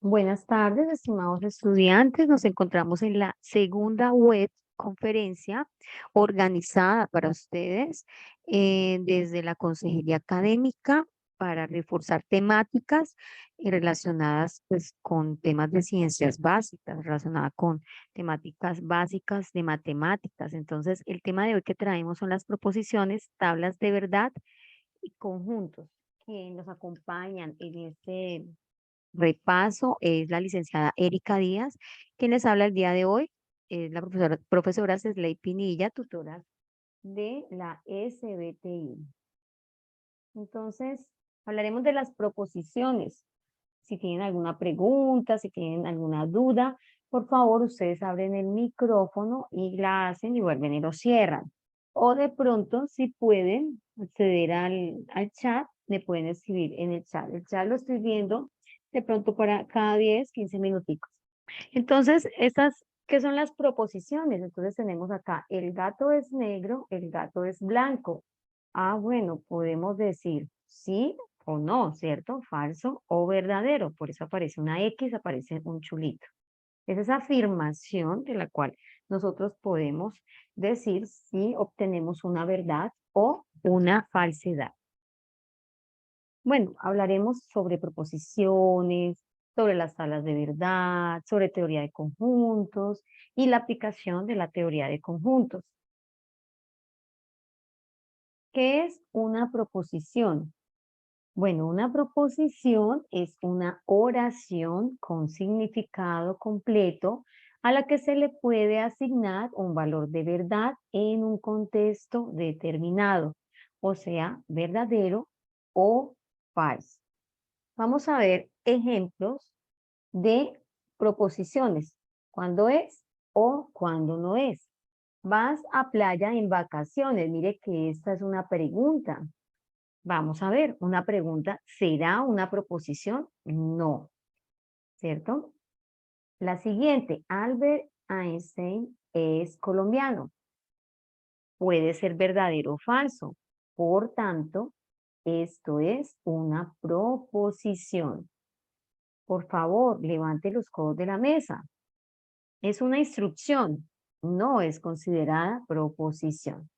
Buenas tardes, estimados estudiantes. Nos encontramos en la segunda web conferencia organizada para ustedes desde la Consejería Académica para reforzar temáticas relacionadas pues, con temas de ciencias básicas, relacionadas con temáticas básicas de matemáticas. Entonces, el tema de hoy que traemos son las proposiciones, tablas de verdad y conjuntos que nos acompañan en este repaso es la licenciada Erika Díaz, quien les habla el día de hoy. Es la profesora Cesley Pinilla, tutora de la SBTI. Entonces, hablaremos de las proposiciones. Si tienen alguna pregunta, si tienen alguna duda, por favor, ustedes abren el micrófono y la hacen y vuelven y lo cierran. O de pronto, si pueden acceder al chat, me pueden escribir en el chat. El chat lo estoy viendo de pronto para cada 10, 15 minuticos. Entonces, ¿qué son las proposiciones? Entonces tenemos acá, el gato es negro, el gato es blanco. Ah, bueno, podemos decir sí o no, ¿cierto? Falso o verdadero. Por eso aparece una X, aparece un chulito. Es esa afirmación de la cual nosotros podemos decir si obtenemos una verdad o una falsedad. Bueno, hablaremos sobre proposiciones, sobre las tablas de verdad, sobre teoría de conjuntos y la aplicación de la teoría de conjuntos. ¿Qué es una proposición? Bueno, una proposición es una oración con significado completo a la que se le puede asignar un valor de verdad en un contexto determinado, o sea, verdadero o falso. Vamos a ver ejemplos de proposiciones. ¿Cuándo es o cuándo no es? Vas a playa en vacaciones. Mire que esta es una pregunta. Vamos a ver, una pregunta. ¿Será una proposición? No, ¿cierto? La siguiente, Albert Einstein es colombiano. Puede ser verdadero o falso. Por tanto, esto es una proposición. Por favor, levante los codos de la mesa. Es una instrucción, no es considerada proposición.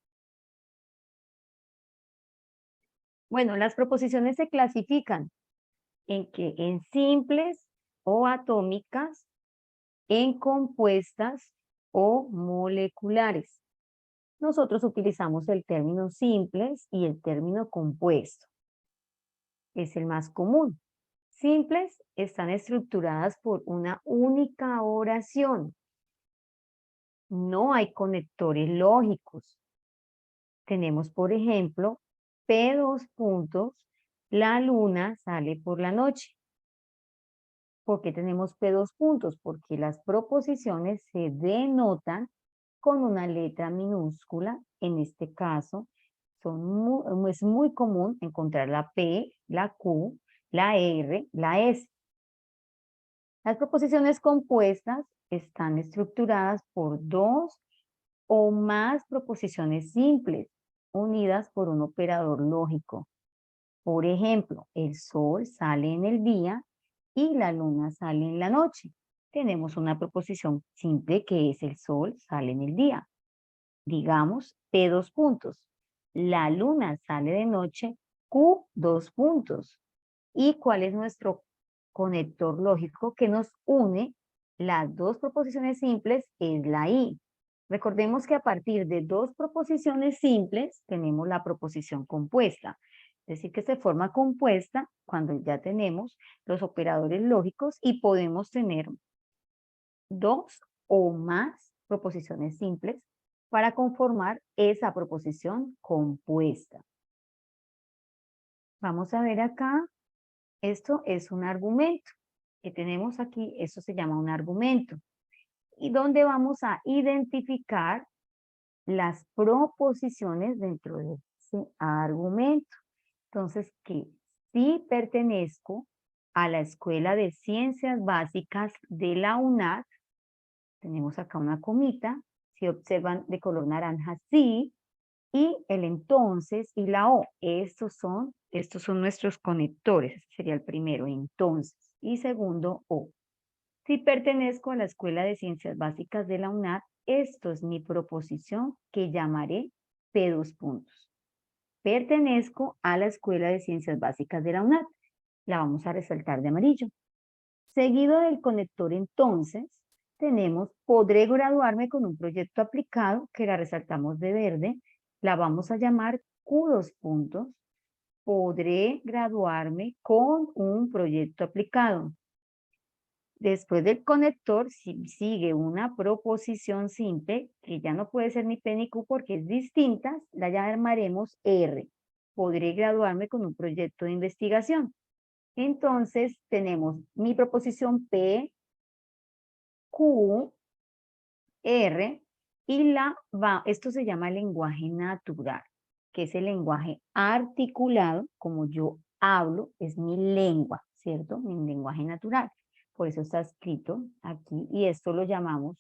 Bueno, las proposiciones se clasifican en simples o atómicas, en compuestas o moleculares. Nosotros utilizamos el término simples y el término compuesto. Es el más común. Simples están estructuradas por una única oración. No hay conectores lógicos. Tenemos, por ejemplo, P dos puntos, la luna sale por la noche. ¿Por qué tenemos P dos puntos? Porque las proposiciones se denotan con una letra minúscula. En este caso, es muy común encontrar la P, la Q, la R, la S. Las proposiciones compuestas están estructuradas por dos o más proposiciones simples unidas por un operador lógico. Por ejemplo, el sol sale en el día y la luna sale en la noche. Tenemos una proposición simple que es el sol sale en el día. Digamos P dos puntos. La luna sale de noche, Q dos puntos. ¿Y cuál es nuestro conector lógico que nos une las dos proposiciones simples? Es la I. Recordemos que a partir de dos proposiciones simples tenemos la proposición compuesta. Es decir, que se forma compuesta cuando ya tenemos los operadores lógicos y podemos tener dos o más proposiciones simples para conformar esa proposición compuesta. Vamos a ver acá, esto es un argumento que tenemos aquí, esto se llama un argumento, y donde vamos a identificar las proposiciones dentro de ese argumento. Entonces, que si pertenezco a la Escuela de Ciencias Básicas de la UNAD, tenemos acá una comita, si observan de color naranja, sí, y el entonces y la O, estos son nuestros conectores, sería el primero, entonces. y segundo O. Si pertenezco a la Escuela de Ciencias Básicas de la UNAD, esto es mi proposición que llamaré P. Pertenezco a la Escuela de Ciencias Básicas de la UNAD. La vamos a resaltar de amarillo. Seguido del conector entonces, tenemos, podré graduarme con un proyecto aplicado, que la resaltamos de verde, la vamos a llamar Q. Podré graduarme con un proyecto aplicado. Después del conector sigue una proposición simple, que ya no puede ser ni P ni Q porque es distinta, la llamaremos R. Podré graduarme con un proyecto de investigación. Entonces tenemos mi proposición P, Q, R, y esto se llama lenguaje natural, que es el lenguaje articulado, como yo hablo, es mi lengua, ¿cierto? Mi lenguaje natural. Por eso está escrito aquí, y esto lo llamamos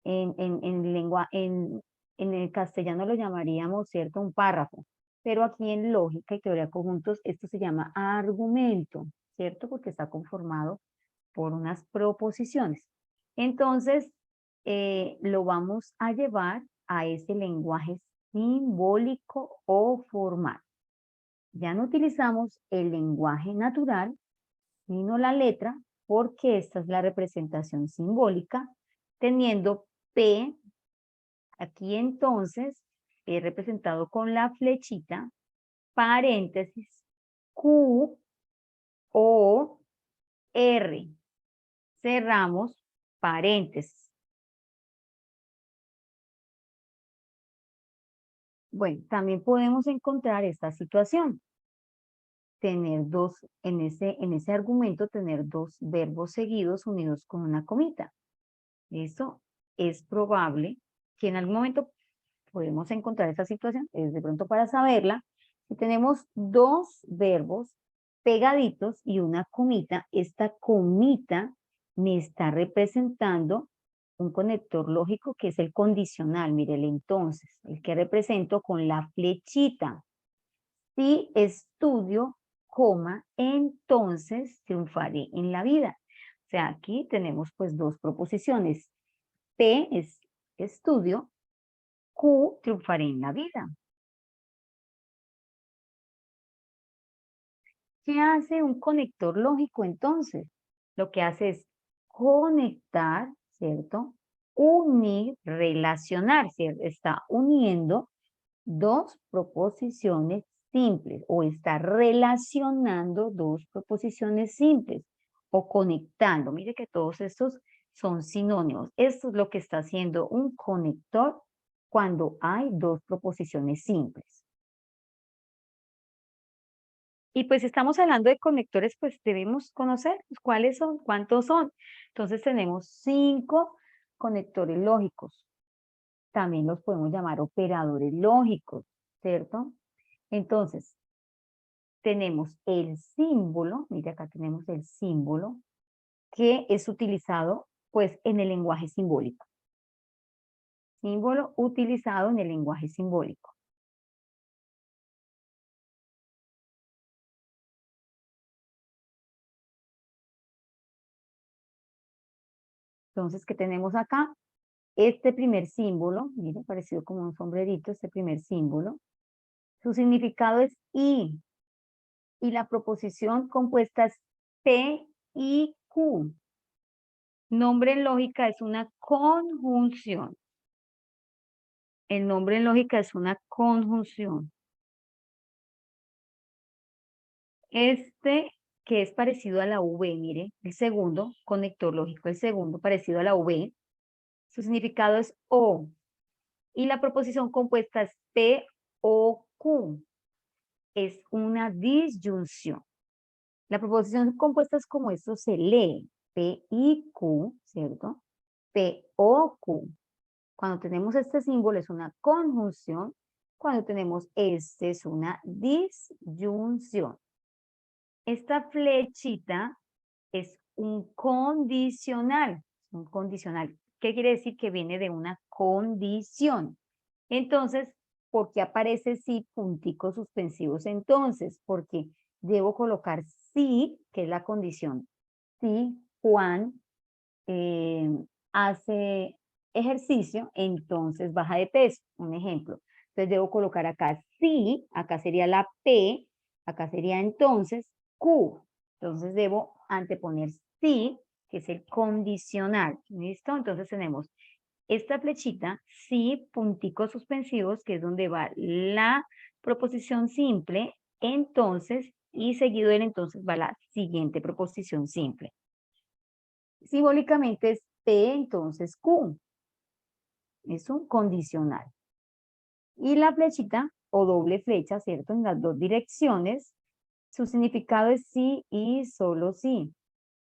en el castellano lo llamaríamos, ¿cierto? Un párrafo. Pero aquí en lógica y teoría de conjuntos, esto se llama argumento, ¿cierto? Porque está conformado por unas proposiciones. Entonces, lo vamos a llevar a ese lenguaje simbólico o formal. Ya no utilizamos el lenguaje natural, sino la letra, porque esta es la representación simbólica, teniendo P, aquí entonces, representado con la flechita, paréntesis, Q, O, R. Cerramos paréntesis. Bueno, también podemos encontrar esta situación. Tener en ese argumento, tener dos verbos seguidos unidos con una comita. Eso es probable que en algún momento podemos encontrar esta situación, es de pronto para saberla. Si tenemos dos verbos pegaditos y una comita, esta comita me está representando un conector lógico que es el condicional, mire el entonces, el que represento con la flechita. Si estudio, coma, entonces triunfaré en la vida. O sea, aquí tenemos pues dos proposiciones. P es estudio, Q, triunfaré en la vida. ¿Qué hace un conector lógico entonces? Lo que hace es conectar, ¿cierto? Unir, relacionar, ¿cierto? Está uniendo dos proposiciones simples o está relacionando dos proposiciones simples o conectando. Mire que todos estos son sinónimos. Esto es lo que está haciendo un conector cuando hay dos proposiciones simples. Y pues estamos hablando de conectores, pues debemos conocer cuáles son, cuántos son. Entonces tenemos 5 conectores lógicos. También los podemos llamar operadores lógicos, ¿cierto? Entonces, tenemos el símbolo, mire acá tenemos el símbolo, que es utilizado pues en el lenguaje simbólico. Símbolo utilizado en el lenguaje simbólico. Entonces, ¿qué tenemos acá? Este primer símbolo, mire, parecido como un sombrerito, este primer símbolo, su significado es y la proposición compuesta es P y Q. Nombre en lógica es una conjunción. El nombre en lógica es una conjunción. Este que es parecido a la V, mire, el segundo conector lógico, el segundo parecido a la V, su significado es O. Y la proposición compuesta es P o Q. Es una disyunción. La proposición compuesta es como esto se lee, P y Q, ¿cierto? P o Q. Cuando tenemos este símbolo es una conjunción, cuando tenemos este es una disyunción. Esta flechita es un condicional. Un condicional. ¿Qué quiere decir? Que viene de una condición. Entonces, ¿por qué aparece sí punticos suspensivos entonces? Porque debo colocar si, que es la condición, si Juan hace ejercicio, entonces baja de peso, un ejemplo. Entonces debo colocar acá si, acá sería la P, acá sería entonces Q. Entonces debo anteponer si, que es el condicional. ¿Listo? Entonces tenemos esta flechita, si, punticos suspensivos, que es donde va la proposición simple, entonces, y seguido del entonces va la siguiente proposición simple. Simbólicamente es P, entonces Q. Es un condicional. Y la flechita o doble flecha, ¿cierto? En las dos direcciones, su significado es sí y solo sí.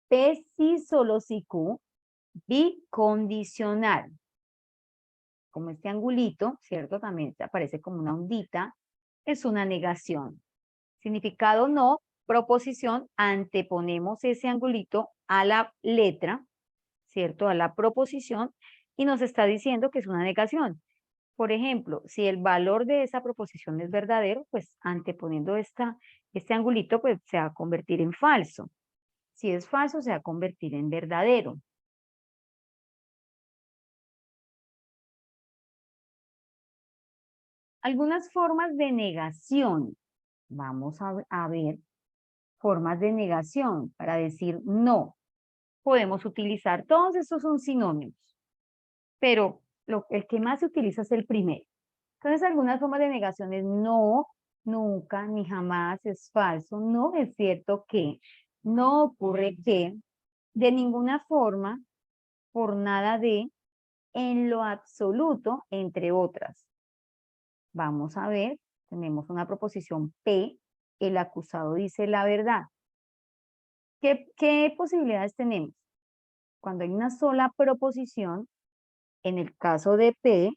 P sí, solo sí, Q, bicondicional. Como este angulito, ¿cierto? También aparece como una ondita, es una negación. Significado no, proposición, anteponemos ese angulito a la letra, ¿cierto? A la proposición y nos está diciendo que es una negación. Por ejemplo, si el valor de esa proposición es verdadero, pues anteponiendo este angulito, pues se va a convertir en falso. Si es falso, se va a convertir en verdadero. Algunas formas de negación. Vamos a ver formas de negación para decir no. Podemos utilizar, todos estos son sinónimos, pero el que más se utiliza es el primero. Entonces, algunas formas de negación es no, nunca, ni jamás, es falso, no es cierto que, no ocurre que, de ninguna forma, por nada de, en lo absoluto, entre otras. Vamos a ver, tenemos una proposición P, el acusado dice la verdad. ¿Qué posibilidades tenemos? Cuando hay una sola proposición, en el caso de P,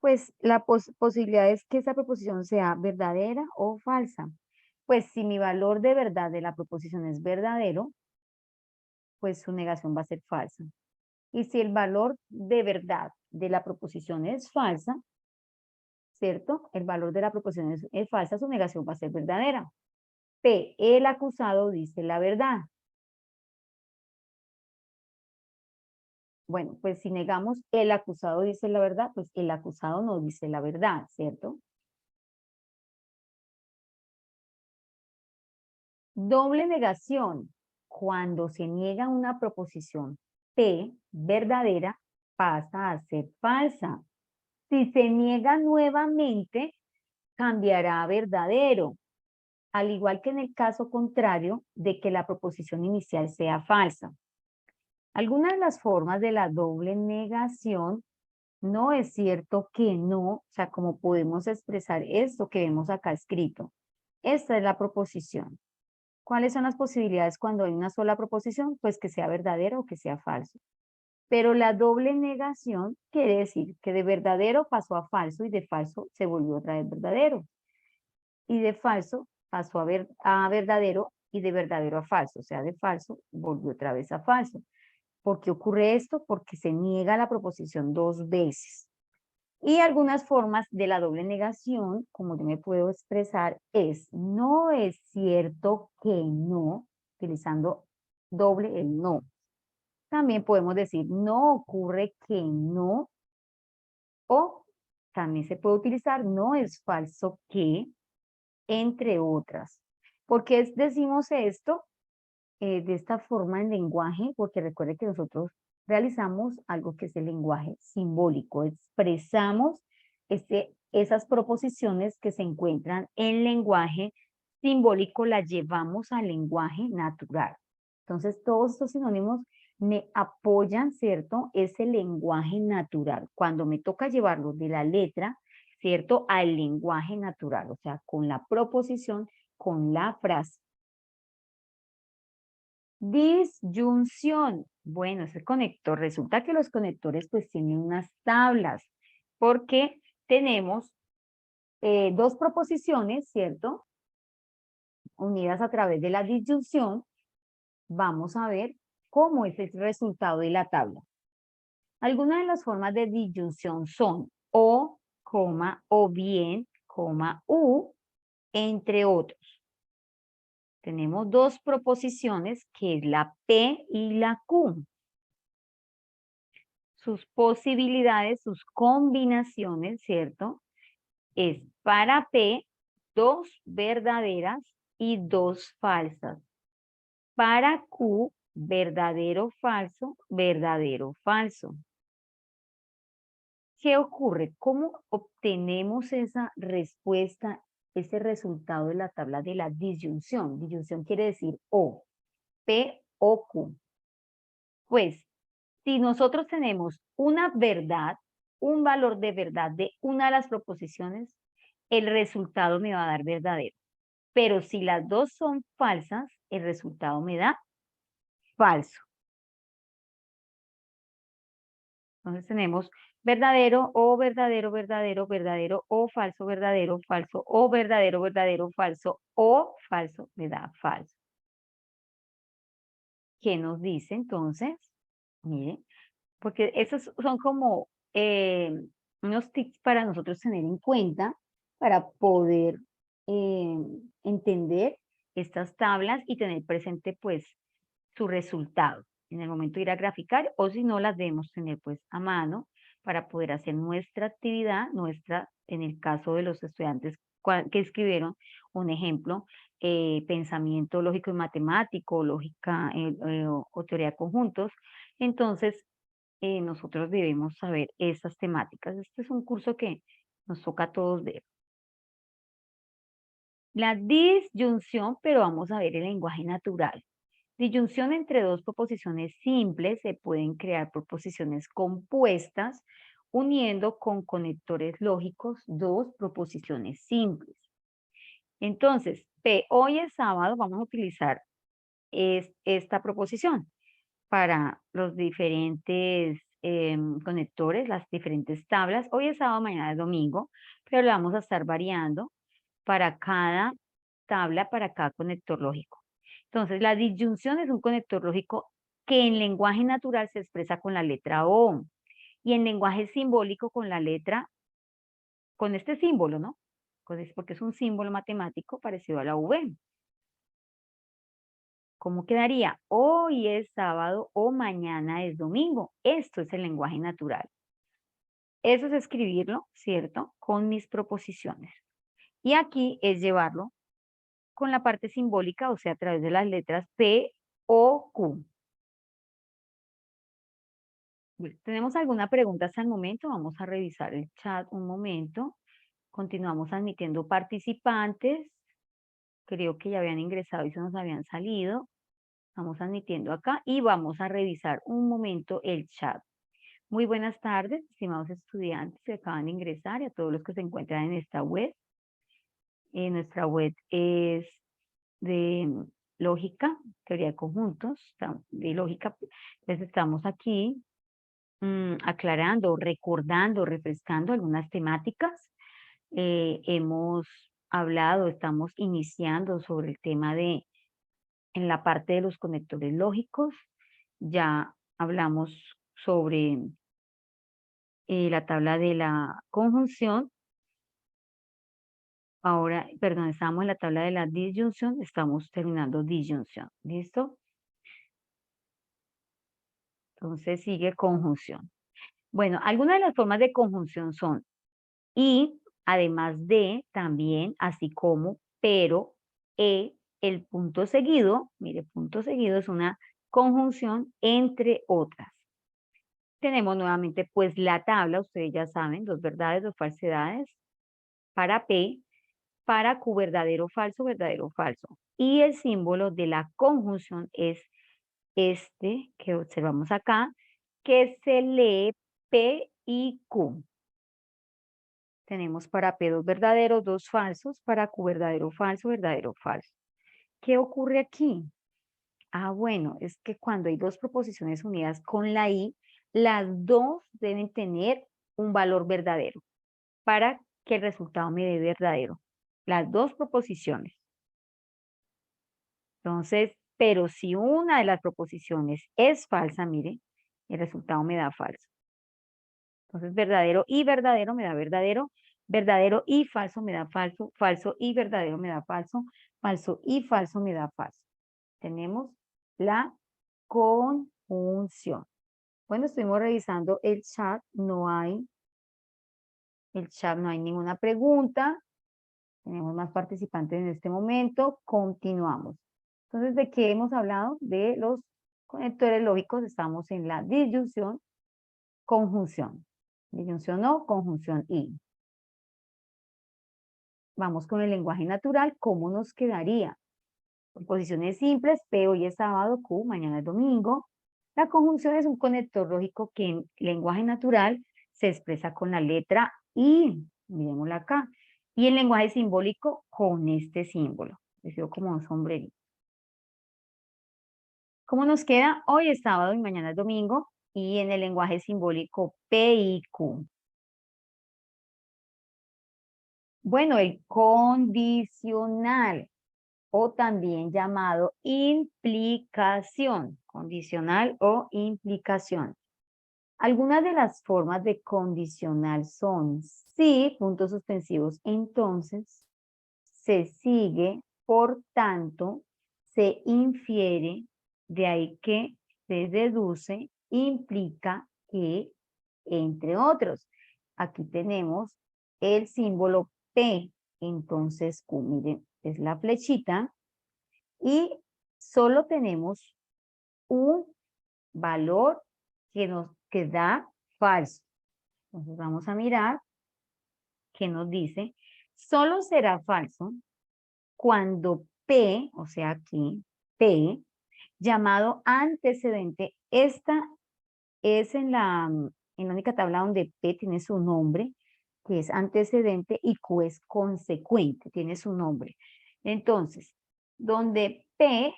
pues la posibilidad es que esa proposición sea verdadera o falsa. Pues si mi valor de verdad de la proposición es verdadero, pues su negación va a ser falsa. Y si el valor de verdad de la proposición es falsa, ¿cierto? El valor de la proposición es falsa, su negación va a ser verdadera. P, el acusado dice la verdad. Bueno, pues si negamos el acusado dice la verdad, pues el acusado no dice la verdad, ¿cierto? Doble negación. Cuando se niega una proposición P verdadera, pasa a ser falsa. Si se niega nuevamente, cambiará a verdadero, al igual que en el caso contrario de que la proposición inicial sea falsa. Algunas de las formas de la doble negación, no es cierto que no, o sea, como podemos expresar esto que vemos acá escrito. Esta es la proposición. ¿Cuáles son las posibilidades cuando hay una sola proposición? Pues que sea verdadero o que sea falso. Pero la doble negación quiere decir que de verdadero pasó a falso y de falso se volvió otra vez verdadero. Y de falso pasó a verdadero y de verdadero a falso. O sea, de falso volvió otra vez a falso. ¿Por qué ocurre esto? Porque se niega la proposición dos veces. Y algunas formas de la doble negación, como yo me puedo expresar, es no es cierto que no, utilizando doble el no. También podemos decir no ocurre que no, o también se puede utilizar no es falso que, entre otras. ¿Por qué decimos esto de esta forma en lenguaje? Porque recuerde que nosotros realizamos algo que es el lenguaje simbólico, expresamos esas proposiciones que se encuentran en lenguaje simbólico, las llevamos al lenguaje natural. Entonces, todos estos sinónimos me apoyan, ¿cierto? Ese lenguaje natural. Cuando me toca llevarlo de la letra, ¿cierto? Al lenguaje natural, o sea, con la proposición, con la frase. Disyunción. Bueno, ese conector, resulta que los conectores pues tienen unas tablas, porque tenemos dos proposiciones, ¿cierto? Unidas a través de la disyunción. Vamos a ver cómo es el resultado de la tabla. Algunas de las formas de disyunción son o, coma, o bien, coma, u, entre otros. Tenemos dos proposiciones, que es la P y la Q. Sus posibilidades, sus combinaciones, ¿cierto? Es para P, 2 verdaderas y 2 falsas. Para Q, verdadero, falso, verdadero, falso. ¿Qué ocurre? ¿Cómo obtenemos esa respuesta, ese resultado de la tabla de la disyunción? Disyunción quiere decir O, P o Q. Pues, si nosotros tenemos una verdad, un valor de verdad de una de las proposiciones, el resultado me va a dar verdadero. Pero si las dos son falsas, el resultado me da falso. Entonces tenemos verdadero o verdadero, verdadero, verdadero o falso, verdadero, falso o verdadero, verdadero, falso o falso me da falso. ¿Qué nos dice entonces? Miren, porque esos son como unos tips para nosotros tener en cuenta para poder eh, entender estas tablas y tener presente pues su resultado en el momento de ir a graficar, o si no las debemos tener pues a mano para poder hacer nuestra actividad, en el caso de los estudiantes que escribieron un ejemplo, pensamiento lógico y matemático, lógica o teoría de conjuntos. Entonces, nosotros debemos saber esas temáticas. Este es un curso que nos toca a todos ver. La disyunción, pero vamos a ver el lenguaje natural. Disyunción entre dos proposiciones simples, se pueden crear proposiciones compuestas uniendo con conectores lógicos dos proposiciones simples. Entonces, P, hoy es sábado, vamos a utilizar esta proposición para los diferentes conectores, las diferentes tablas. Hoy es sábado, mañana es domingo, pero la vamos a estar variando para cada tabla, para cada conector lógico. Entonces, la disyunción es un conector lógico que en lenguaje natural se expresa con la letra O y en lenguaje simbólico con la letra, con este símbolo, ¿no? Porque es un símbolo matemático parecido a la V. ¿Cómo quedaría? Hoy es sábado o mañana es domingo. Esto es el lenguaje natural. Eso es escribirlo, ¿cierto? Con mis proposiciones. Y aquí es llevarlo con la parte simbólica, o sea, a través de las letras P o Q. Bueno, ¿tenemos alguna pregunta hasta el momento? Vamos a revisar el chat un momento. Continuamos admitiendo participantes. Creo que ya habían ingresado y se nos habían salido. Estamos admitiendo acá y vamos a revisar un momento el chat. Muy buenas tardes, estimados estudiantes que acaban de ingresar y a todos los que se encuentran en esta web. Nuestra web es de lógica, teoría de conjuntos, de lógica. Entonces estamos aquí aclarando, recordando, refrescando algunas temáticas. Hemos hablado, estamos iniciando sobre el tema en la parte de los conectores lógicos. Ya hablamos sobre la tabla de la conjunción. Ahora, perdón, estamos en la tabla de la disyunción, estamos terminando disyunción. ¿Listo? Entonces sigue conjunción. Bueno, algunas de las formas de conjunción son y, además de, también, así como, pero, el punto seguido, mire, punto seguido es una conjunción entre otras. Tenemos nuevamente pues la tabla, ustedes ya saben, dos verdades, dos falsedades, para P, para Q, verdadero, falso, falso. Y el símbolo de la conjunción es este que observamos acá, que se lee P y Q. Tenemos para P dos verdaderos, dos falsos, para Q verdadero, falso. ¿Qué ocurre aquí? Ah, bueno, es que cuando hay dos proposiciones unidas con la I, las dos deben tener un valor verdadero para que el resultado me dé verdadero. Las dos proposiciones. Entonces, pero si una de las proposiciones es falsa, mire, el resultado me da falso. Entonces, verdadero y verdadero me da verdadero. Verdadero y falso me da falso, falso y verdadero me da falso, falso y falso me da falso. Tenemos la conjunción. Bueno, estuvimos revisando el chat, no hay ninguna pregunta. Tenemos más participantes en este momento. Continuamos. Entonces, ¿de qué hemos hablado? De los conectores lógicos. Estamos en la disyunción, conjunción. Disyunción o conjunción y. Vamos con el lenguaje natural. ¿Cómo nos quedaría? Posiciones simples, P hoy es sábado, Q mañana es domingo. La conjunción es un conector lógico que en lenguaje natural se expresa con la letra I. Miremosla acá. Y en lenguaje simbólico con este símbolo. Les digo como un sombrerito. ¿Cómo nos queda? Hoy es sábado y mañana es domingo. Y en el lenguaje simbólico P y Q. Bueno, el condicional o también llamado implicación, condicional o implicación. Algunas de las formas de condicional son sí, puntos suspensivos, entonces, se sigue, por tanto, se infiere, de ahí que se deduce, implica que, entre otros. Aquí tenemos el símbolo P, entonces Q, miren, es la flechita, y solo tenemos un valor que da falso. Entonces vamos a mirar qué nos dice. Solo será falso cuando P, o sea aquí, P, llamado antecedente, esta es en la única tabla donde P tiene su nombre, que es antecedente, y Q es consecuente, tiene su nombre. Entonces, donde P,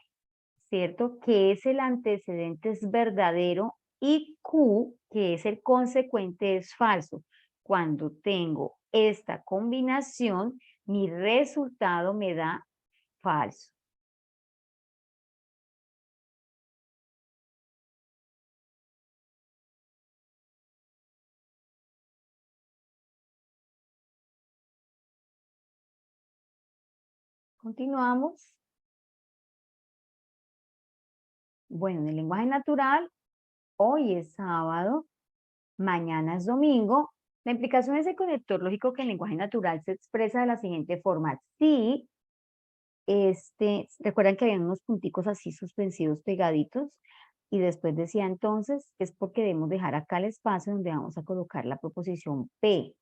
¿cierto? Que es el antecedente es verdadero y Q, que es el consecuente, es falso. Cuando tengo esta combinación, mi resultado me da falso. Continuamos. Bueno, en el lenguaje natural, hoy es sábado, mañana es domingo. La implicación es el conector lógico que en lenguaje natural se expresa de la siguiente forma. Si, recuerdan que había unos punticos así suspensivos pegaditos y después decía entonces, es porque debemos dejar acá el espacio donde vamos a colocar la proposición P.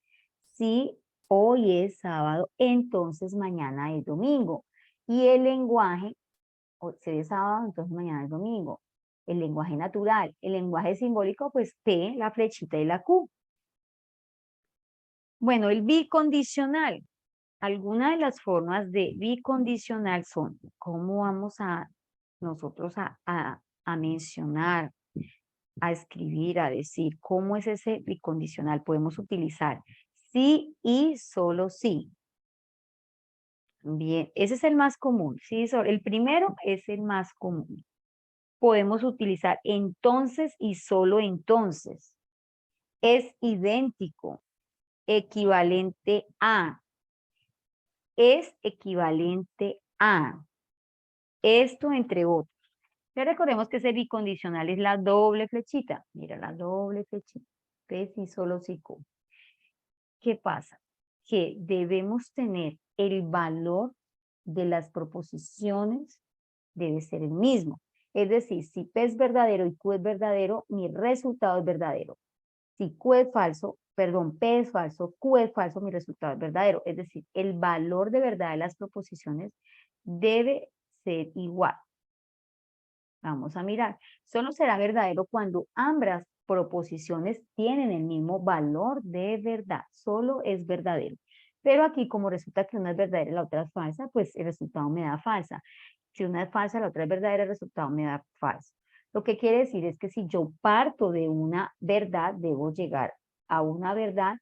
Si hoy es sábado, entonces mañana es domingo. Y el lenguaje, si es sábado, entonces mañana es domingo. El lenguaje natural, el lenguaje simbólico, pues P, la flechita y la Q. Bueno, el bicondicional. Algunas de las formas de bicondicional son, ¿cómo vamos a nosotros a mencionar, a escribir, a decir? ¿Cómo es ese bicondicional? Podemos utilizar sí y solo sí. Bien, ese es el más común. Sí, el primero es el más común. Podemos utilizar entonces y solo entonces. Es idéntico, equivalente a, es equivalente a. Esto entre otros. Ya recordemos que ese bicondicional es la doble flechita. Mira, la doble flechita. P si solo si Q. ¿Qué pasa? Que debemos tener el valor de las proposiciones, debe ser el mismo. Es decir, si P es verdadero y Q es verdadero, mi resultado es verdadero. Si Q es falso, perdón, P es falso, Q es falso, mi resultado es verdadero. Es decir, el valor de verdad de las proposiciones debe ser igual. Vamos a mirar. Solo será verdadero cuando ambas proposiciones tienen el mismo valor de verdad. Solo es verdadero. Pero aquí, como resulta que una es verdadera y la otra es falsa, pues el resultado me da falsa. Si una es falsa, la otra es verdadera, el resultado me da falso. Lo que quiere decir es que si yo parto de una verdad, debo llegar a una verdad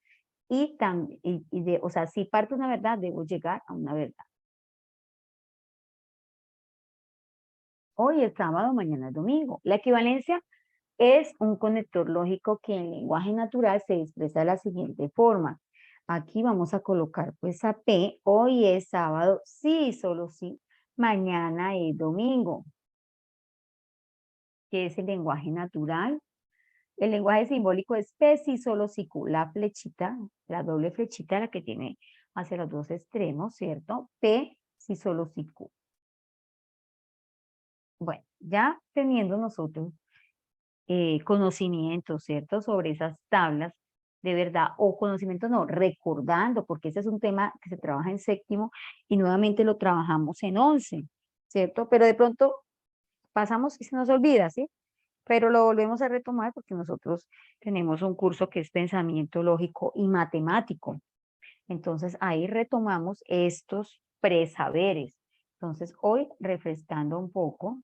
o sea, si parto de una verdad, debo llegar a una verdad. Hoy es sábado, mañana es domingo. La equivalencia es un conector lógico que en lenguaje natural se expresa de la siguiente forma. Aquí vamos a colocar pues a P, hoy es sábado, sí, solo sí, mañana es domingo, que es el lenguaje natural. El lenguaje simbólico es P, sí, solo sí, Q, la flechita, la doble flechita, la que tiene hacia los dos extremos, ¿cierto? P, sí, solo sí, Q. Bueno, ya teniendo nosotros conocimiento, ¿cierto? Sobre esas tablas, de verdad, o conocimiento no, recordando, porque ese es un tema que se trabaja en séptimo y nuevamente lo trabajamos en 11, ¿cierto? Pero de pronto pasamos y se nos olvida, ¿sí? Pero lo volvemos a retomar porque nosotros tenemos un curso que es pensamiento lógico y matemático. Entonces ahí retomamos estos presaberes. Entonces hoy refrescando un poco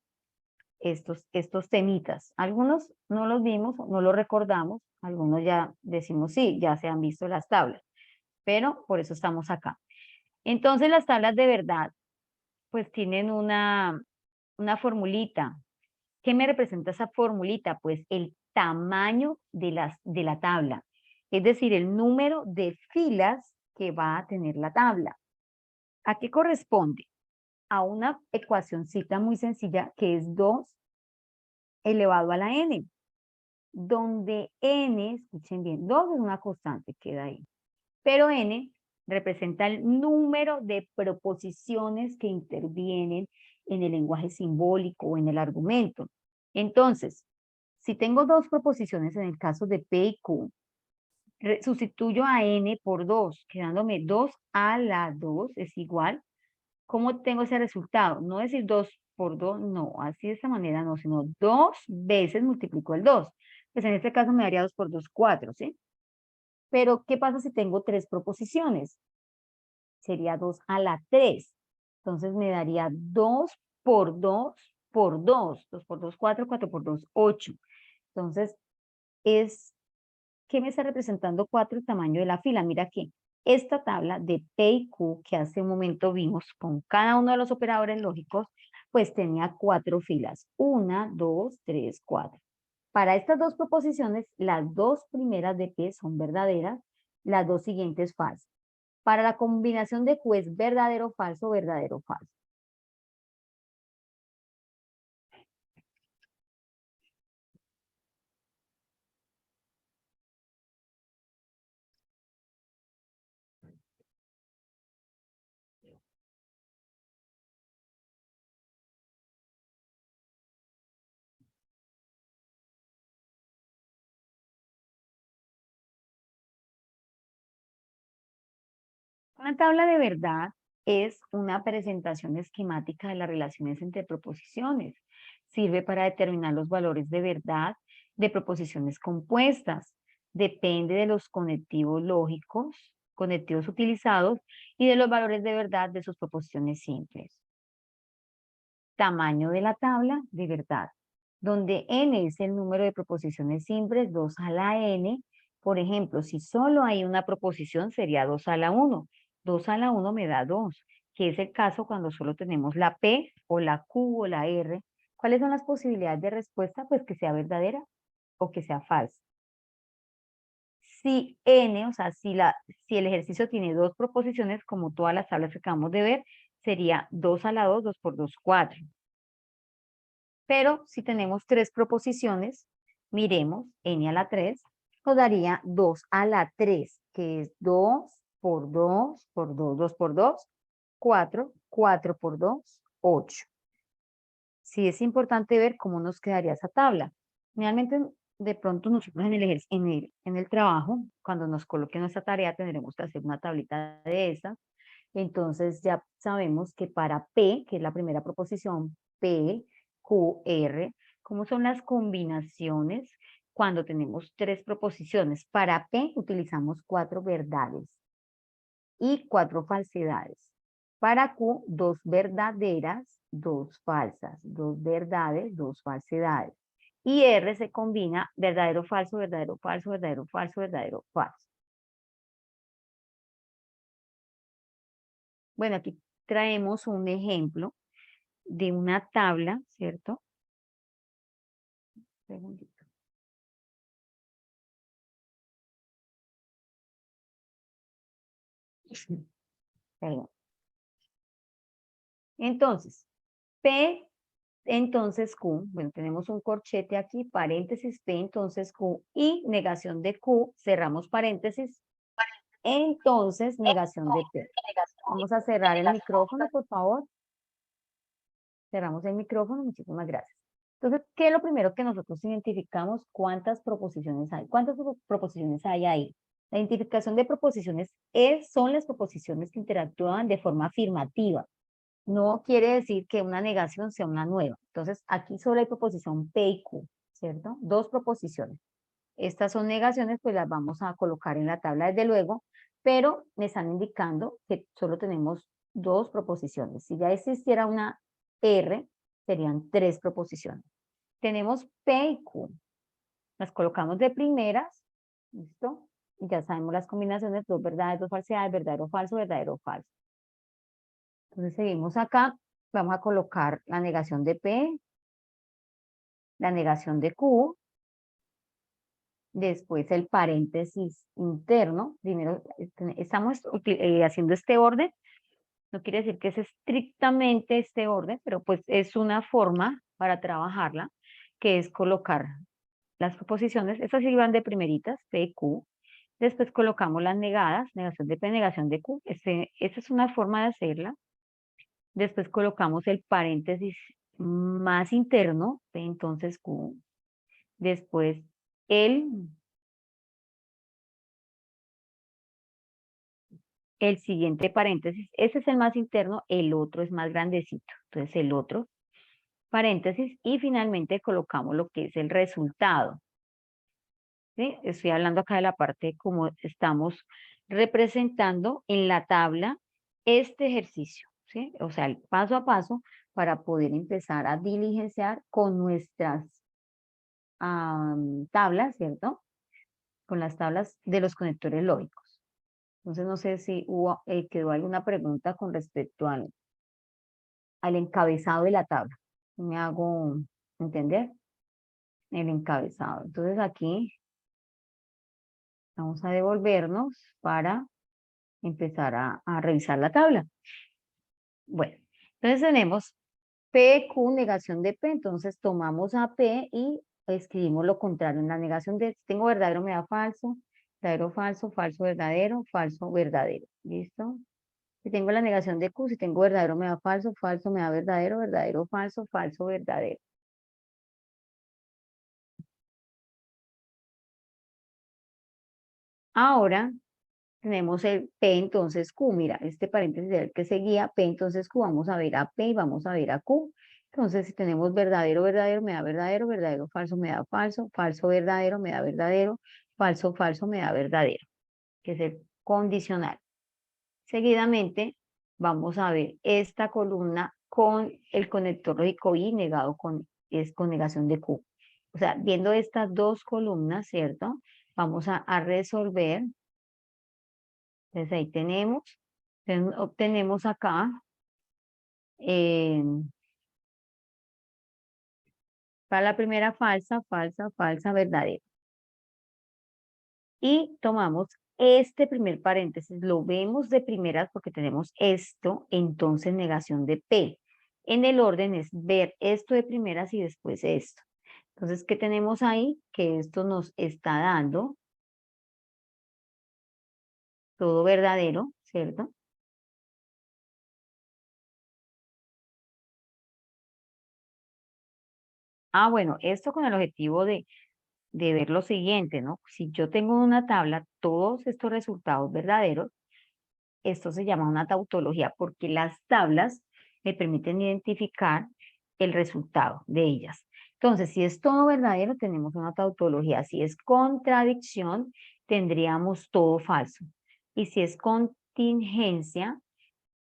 estos temitas. Algunos no los vimos, no los recordamos, algunos ya decimos sí, ya se han visto las tablas, pero por eso estamos acá. Entonces las tablas de verdad, pues tienen una formulita. ¿Qué me representa esa formulita? Pues el tamaño de la tabla, es decir, el número de filas que va a tener la tabla. ¿A qué corresponde? A una ecuacioncita muy sencilla que es 2 elevado a la n, donde n, escuchen bien, 2 es una constante, queda ahí, pero n representa el número de proposiciones que intervienen en el lenguaje simbólico o en el argumento. Entonces, si tengo dos proposiciones en el caso de P y Q, sustituyo a n por 2, quedándome 2 a la 2 es igual. ¿Cómo tengo ese resultado? No decir 2 por 2, no, así de esta manera no, sino 2 veces multiplico el 2. Pues en este caso me daría 2 por 2, 4, ¿sí? Pero, ¿qué pasa si tengo tres proposiciones? Sería 2 a la 3. Entonces me daría 2 por 2 por 2. 2 por 2, 4, 4 por 2, 8. Entonces, ¿qué me está representando 4? El tamaño de la fila. Mira que esta tabla de P y Q que hace un momento vimos con cada uno de los operadores lógicos, pues tenía 4 filas. 1, 2, 3, 4. Para estas dos proposiciones, las dos primeras de P son verdaderas, las dos siguientes falsas. Para la combinación de Q es verdadero, falso, verdadero, falso. Una tabla de verdad es una presentación esquemática de las relaciones entre proposiciones. Sirve para determinar los valores de verdad de proposiciones compuestas. Depende de los conectivos lógicos, conectivos utilizados y de los valores de verdad de sus proposiciones simples. Tamaño de la tabla de verdad, donde n es el número de proposiciones simples, 2 a la n. Por ejemplo, si solo hay una proposición, sería 2 a la 1. 2 a la 1 me da 2, que es el caso cuando solo tenemos la P o la Q o la R. ¿Cuáles son las posibilidades de respuesta? Pues que sea verdadera o que sea falsa. Si n, o sea, si el ejercicio tiene dos proposiciones, como todas las tablas que acabamos de ver, sería 2 a la 2, 2 por 2, 4. Pero si tenemos tres proposiciones, miremos, n a la 3, nos daría 2 a la 3, que es 2 por 2 por 2, 2 por 2, 4, 4 por 2, 8. Sí es importante ver cómo nos quedaría esa tabla. Realmente, de pronto nosotros en el trabajo, cuando nos coloquen nuestra tarea, tendremos que hacer una tablita de esas. Entonces ya sabemos que para P, que es la primera proposición, P, Q, R, ¿cómo son las combinaciones cuando tenemos tres proposiciones? Para P utilizamos 4 verdades y 4 falsedades. Para Q, 2 verdaderas, 2 falsas, 2 verdades, 2 falsedades. Y R se combina verdadero, falso, verdadero, falso, verdadero, falso, verdadero, falso. Bueno, aquí traemos un ejemplo de una tabla, ¿cierto? Un segundito. Perdón. Entonces, P, entonces Q, bueno, tenemos un corchete aquí, paréntesis, P, entonces Q, y negación de Q, cerramos paréntesis, entonces negación de P. Vamos a cerrar el micrófono, por favor. Cerramos el micrófono, muchísimas gracias. Entonces, ¿qué es lo primero que nosotros identificamos? ¿Cuántas proposiciones hay? ¿Cuántas proposiciones hay ahí? La identificación de proposiciones son las proposiciones que interactúan de forma afirmativa. No quiere decir que una negación sea una nueva. Entonces, aquí solo hay proposición P y Q, ¿cierto? Dos proposiciones. Estas son negaciones, pues las vamos a colocar en la tabla desde luego, pero me están indicando que solo tenemos dos proposiciones. Si ya existiera una R, serían tres proposiciones. Tenemos P y Q. Las colocamos de primeras, ¿listo? Y ya sabemos las combinaciones, dos verdades, dos falsedades, verdadero, falso, verdadero, falso. Entonces seguimos acá, vamos a colocar la negación de P, la negación de Q, después el paréntesis interno. Primero estamos haciendo este orden, no quiere decir que es estrictamente este orden, pero pues es una forma para trabajarla, que es colocar las proposiciones, estas sí van de primeritas, P y Q, después colocamos las negadas, negación de P, negación de Q, esa es una forma de hacerla. Después colocamos el paréntesis más interno, P entonces Q. Después el, el siguiente paréntesis, ese es el más interno, el otro es más grandecito. Entonces el otro paréntesis y finalmente colocamos lo que es el resultado. ¿Sí? Estoy hablando acá de la parte como estamos representando en la tabla este ejercicio, ¿sí? O sea, el paso a paso para poder empezar a diligenciar con nuestras tablas, ¿cierto? Con las tablas de los conectores lógicos. Entonces, no sé si quedó alguna pregunta con respecto al encabezado de la tabla. Me hago entender el encabezado. Entonces, aquí vamos a devolvernos para empezar a revisar la tabla. Bueno, entonces tenemos P, Q, negación de P, entonces tomamos a P y escribimos lo contrario en la negación de, si tengo verdadero me da falso, verdadero falso, falso verdadero, falso verdadero, ¿listo? Si tengo la negación de Q, si tengo verdadero me da falso, falso me da verdadero, verdadero falso, falso verdadero. Ahora tenemos el P entonces Q, mira, este paréntesis era el que seguía, P entonces Q, vamos a ver a P y vamos a ver a Q. Entonces, si tenemos verdadero, verdadero, me da verdadero, verdadero, falso, me da falso, falso, verdadero, me da verdadero, falso, falso, me da verdadero, que es el condicional. Seguidamente, vamos a ver esta columna con el conector lógico I negado con negación de Q. O sea, viendo estas dos columnas, ¿cierto? Vamos a resolver. Entonces ahí tenemos, obtenemos acá para la primera falsa, falsa, falsa, verdadera. Y tomamos este primer paréntesis, lo vemos de primeras porque tenemos esto, entonces negación de P. En el orden es ver esto de primeras y después esto. Entonces, ¿qué tenemos ahí? Que esto nos está dando todo verdadero, ¿cierto? Ah, bueno, esto con el objetivo de ver lo siguiente, ¿no? Si yo tengo una tabla, todos estos resultados verdaderos, esto se llama una tautología porque las tablas me permiten identificar el resultado de ellas. Entonces, si es todo verdadero, tenemos una tautología. Si es contradicción, tendríamos todo falso. Y si es contingencia,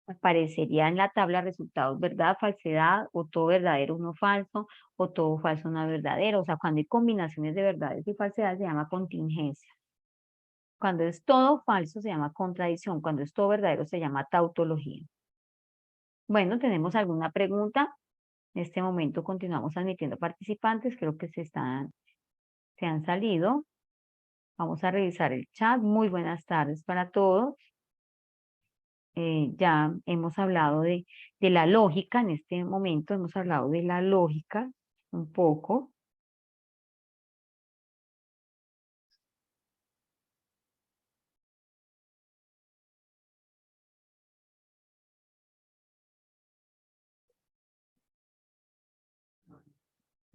aparecería en la tabla resultados verdad, falsedad, o todo verdadero, uno falso, o todo falso, una verdadero. O sea, cuando hay combinaciones de verdades y falsedades se llama contingencia. Cuando es todo falso se llama contradicción. Cuando es todo verdadero se llama tautología. Bueno, ¿tenemos alguna pregunta? En este momento continuamos admitiendo participantes. Creo que se han salido. Vamos a revisar el chat. Muy buenas tardes para todos. Ya hemos hablado de la lógica, en este momento hemos hablado de la lógica un poco.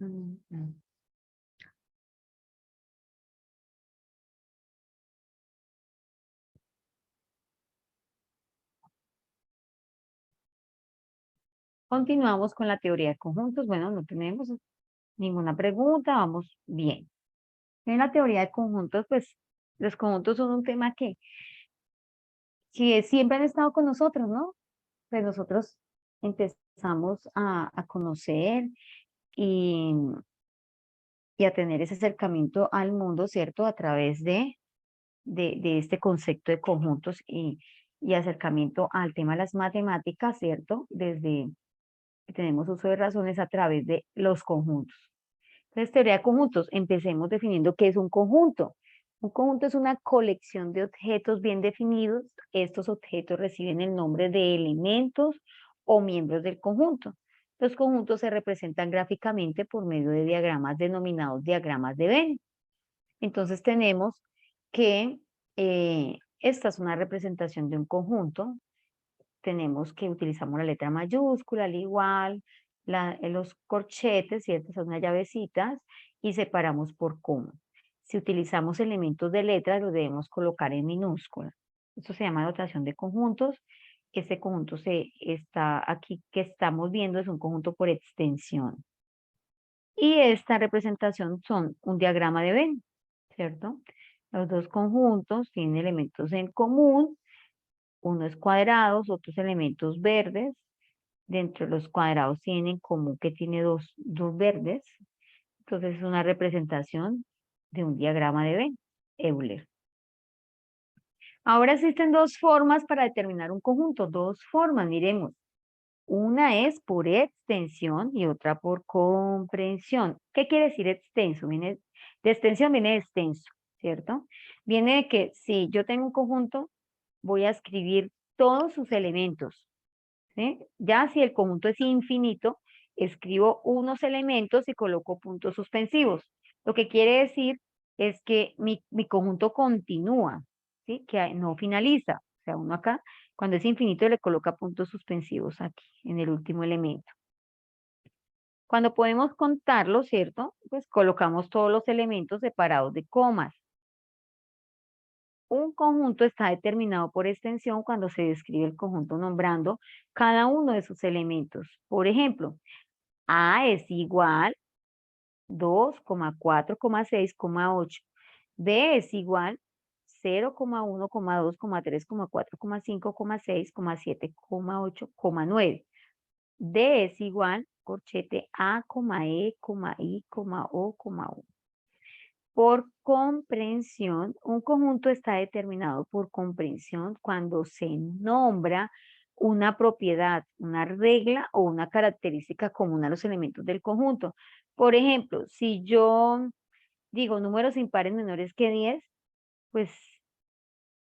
Mm. Continuamos con la teoría de conjuntos. Bueno, no tenemos ninguna pregunta, vamos bien. En la teoría de conjuntos, pues los conjuntos son un tema que siempre han estado con nosotros, ¿no? Pues nosotros empezamos a conocer y, y a tener ese acercamiento al mundo, ¿cierto? A través de este concepto de conjuntos y acercamiento al tema de las matemáticas, ¿cierto? Desde que tenemos uso de razones a través de los conjuntos. Entonces, teoría de conjuntos, empecemos definiendo qué es un conjunto. Un conjunto es una colección de objetos bien definidos. Estos objetos reciben el nombre de elementos o miembros del conjunto. Los conjuntos se representan gráficamente por medio de diagramas denominados diagramas de Venn. Entonces tenemos que esta es una representación de un conjunto. Tenemos que utilizamos la letra mayúscula, al igual, los corchetes, ¿cierto? Son unas llavecitas y separamos por coma. Si utilizamos elementos de letras, los debemos colocar en minúscula. Esto se llama notación de conjuntos. Este conjunto está aquí que estamos viendo es un conjunto por extensión. Y esta representación son un diagrama de Venn, ¿cierto? Los dos conjuntos tienen elementos en común, unos cuadrados, otros elementos verdes. Dentro de los cuadrados tienen en común que tiene dos verdes. Entonces es una representación de un diagrama de Venn, Euler. Ahora existen dos formas para determinar un conjunto, dos formas, miremos. Una es por extensión y otra por comprensión. ¿Qué quiere decir extenso? De extensión viene de extenso, ¿cierto? Viene de que si yo tengo un conjunto, voy a escribir todos sus elementos, ¿sí? Ya si el conjunto es infinito, escribo unos elementos y coloco puntos suspensivos. Lo que quiere decir es que mi conjunto continúa, ¿sí? Que no finaliza. O sea, uno acá, cuando es infinito, le coloca puntos suspensivos aquí, en el último elemento. Cuando podemos contarlo, ¿cierto? Pues colocamos todos los elementos separados de comas. Un conjunto está determinado por extensión cuando se describe el conjunto nombrando cada uno de sus elementos. Por ejemplo, A es igual 2,4,6,8. B es igual 0,1,2,3,4,5,6,7,8,9. D es igual corchete A, E, I, O, U. Por comprensión, un conjunto está determinado por comprensión cuando se nombra una propiedad, una regla o una característica común a los elementos del conjunto. Por ejemplo, si yo digo números impares menores que 10, pues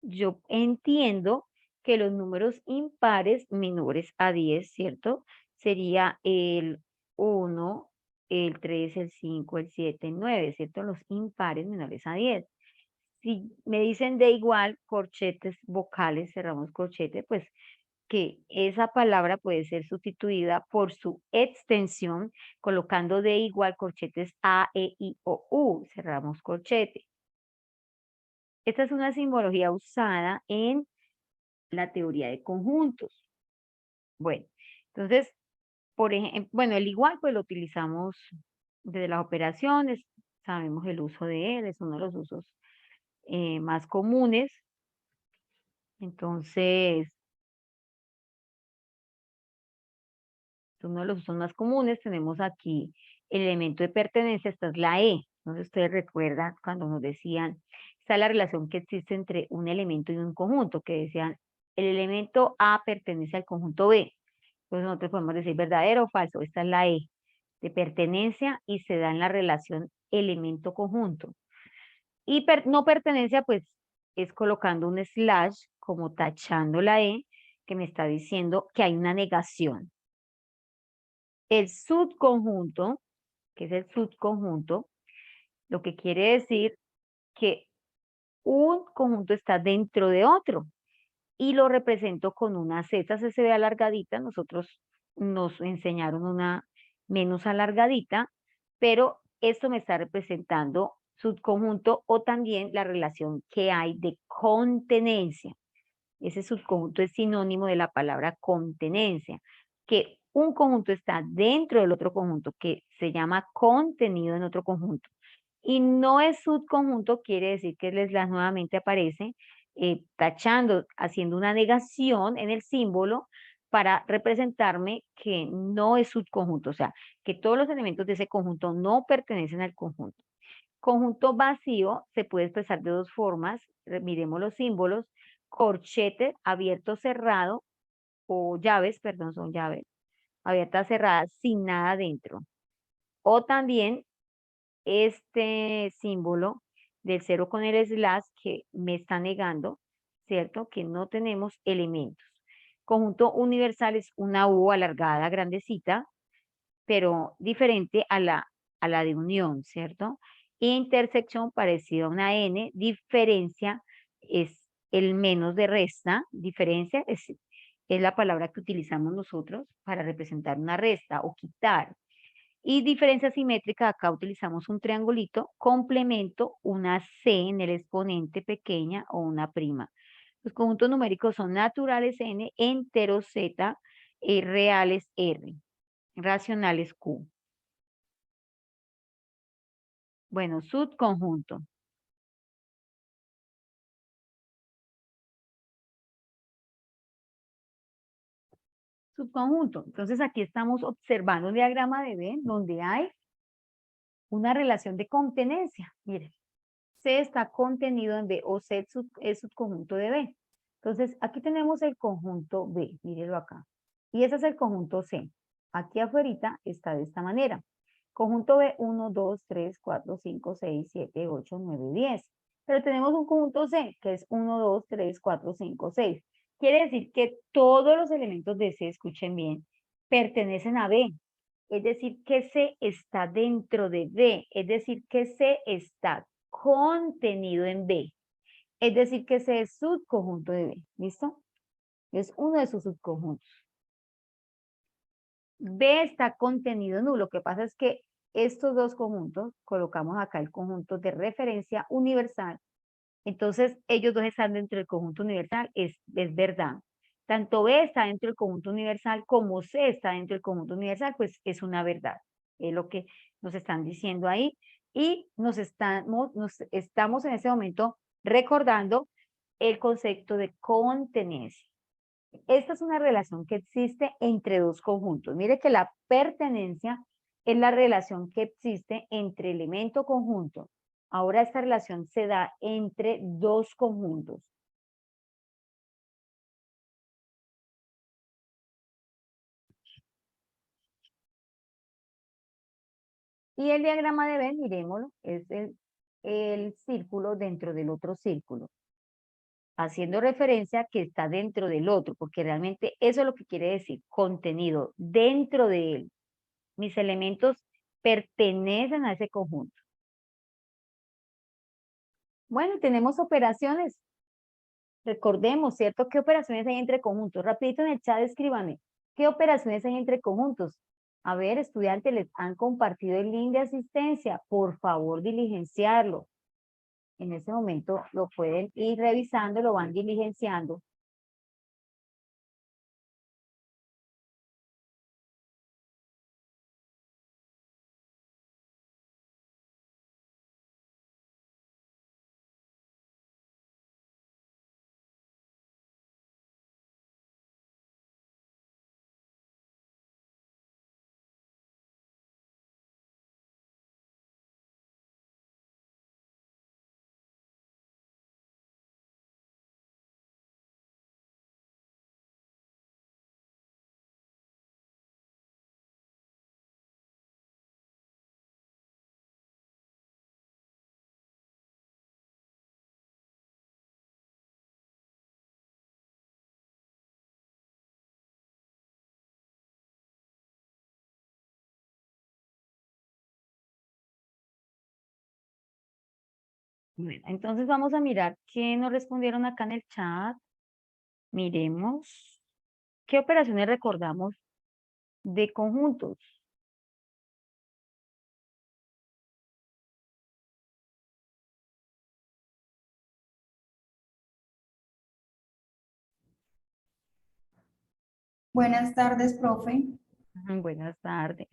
yo entiendo que los números impares menores a 10, ¿cierto? Sería el 1, el 3, el 5, el 7, el 9, ¿cierto? Los impares menores a 10. Si me dicen de igual, corchetes vocales, cerramos corchete, pues que esa palabra puede ser sustituida por su extensión, colocando de igual corchetes A, E, I, O, U, cerramos corchete. Esta es una simbología usada en la teoría de conjuntos. Bueno, entonces, por ejemplo, bueno, el igual pues lo utilizamos desde las operaciones, sabemos el uso de él, es uno de los usos más comunes. Entonces, es uno de los usos más comunes. Tenemos aquí el elemento de pertenencia, esta es la E. Entonces, ustedes recuerdan cuando nos decían, está la relación que existe entre un elemento y un conjunto, que decían, el elemento A pertenece al conjunto B. Entonces, nosotros podemos decir verdadero o falso. Esta es la E de pertenencia y se da en la relación elemento-conjunto. Y no pertenencia, pues, es colocando un slash, como tachando la E, que me está diciendo que hay una negación. El subconjunto, que es el subconjunto, lo que quiere decir que un conjunto está dentro de otro y lo represento con una Z. Esta se ve alargadita, nosotros nos enseñaron una menos alargadita, pero esto me está representando subconjunto o también la relación que hay de contenencia. Ese subconjunto es sinónimo de la palabra contenencia, que un conjunto está dentro del otro conjunto, que se llama contenido en otro conjunto. Y no es subconjunto, quiere decir que el slash nuevamente aparece tachando, haciendo una negación en el símbolo para representarme que no es subconjunto, o sea, que todos los elementos de ese conjunto no pertenecen al conjunto. Conjunto vacío se puede expresar de dos formas, miremos los símbolos, corchete abierto, cerrado, o llaves, perdón, son llaves, abiertas, cerradas, sin nada dentro. O también este símbolo del cero con el slash que me está negando, ¿cierto? Que no tenemos elementos. Conjunto universal es una U alargada, grandecita, pero diferente a la de unión, ¿cierto? Intersección parecida a una N, diferencia es el menos de resta, diferencia es la palabra que utilizamos nosotros para representar una resta o quitar. Y diferencia simétrica, acá utilizamos un triangulito, complemento, una C en el exponente pequeña o una prima. Los conjuntos numéricos son naturales N, enteros Z, reales R, racionales Q. Bueno, subconjunto. Subconjunto. Entonces aquí estamos observando un diagrama de Venn donde hay una relación de contenencia. Miren, C está contenido en B o C es subconjunto de B. Entonces aquí tenemos el conjunto B, mírenlo acá. Y ese es el conjunto C. Aquí afuera está de esta manera. Conjunto B, 1, 2, 3, 4, 5, 6, 7, 8, 9, 10. Pero tenemos un conjunto C, que es 1, 2, 3, 4, 5, 6. Quiere decir que todos los elementos de C, escuchen bien, pertenecen a B. Es decir, que C está dentro de B. Es decir, que C está contenido en B. Es decir, que C es subconjunto de B. ¿Listo? Es uno de sus subconjuntos. B está contenido en U. Lo que pasa es que estos dos conjuntos, colocamos acá el conjunto de referencia universal. Entonces, ellos dos están dentro del conjunto universal. Es verdad. Tanto B está dentro del conjunto universal como C está dentro del conjunto universal, pues es una verdad. Es lo que nos están diciendo ahí. Y nos estamos en ese momento recordando el concepto de contenencia. Esta es una relación que existe entre dos conjuntos. Mire que la pertenencia es la relación que existe entre elemento conjunto. Ahora esta relación se da entre dos conjuntos. Y el diagrama de Venn, miremoslo, es el círculo dentro del otro círculo, haciendo referencia que está dentro del otro, porque realmente eso es lo que quiere decir, contenido dentro de él. Mis elementos pertenecen a ese conjunto. Bueno, tenemos operaciones. Recordemos, ¿cierto? ¿Qué operaciones hay entre conjuntos? Rapidito en el chat escríbanme. ¿Qué operaciones hay entre conjuntos? A ver, estudiantes, les han compartido el link de asistencia. Por favor, diligenciarlo. En ese momento lo pueden ir revisando, lo van diligenciando. Bueno, entonces vamos a mirar qué nos respondieron acá en el chat. Miremos. ¿Qué operaciones recordamos de conjuntos? Buenas tardes, profe. Buenas tardes.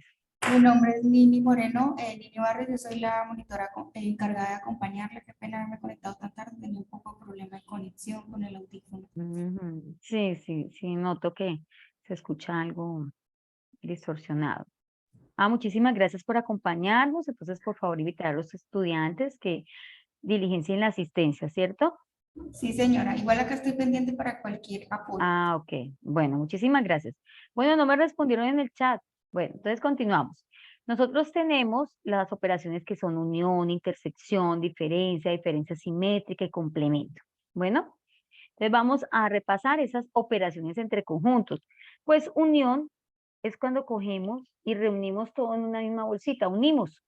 Mi nombre es Nini Moreno, Nini Barrios. Yo soy la monitora encargada de acompañarle. Qué pena haberme conectado tan tarde, tenía un poco de problema de conexión con el audífono. Sí, sí, sí, noto que se escucha algo distorsionado. Muchísimas gracias por acompañarnos. Entonces, por favor, invitar a los estudiantes que diligencien la asistencia, ¿cierto? Sí, señora. Igual acá estoy pendiente para cualquier apoyo. Ok. Bueno, muchísimas gracias. Bueno, no me respondieron en el chat. Bueno, entonces continuamos. Nosotros tenemos las operaciones que son unión, intersección, diferencia, diferencia simétrica y complemento. Bueno, entonces vamos a repasar esas operaciones entre conjuntos. Pues unión es cuando cogemos y reunimos todo en una misma bolsita, unimos,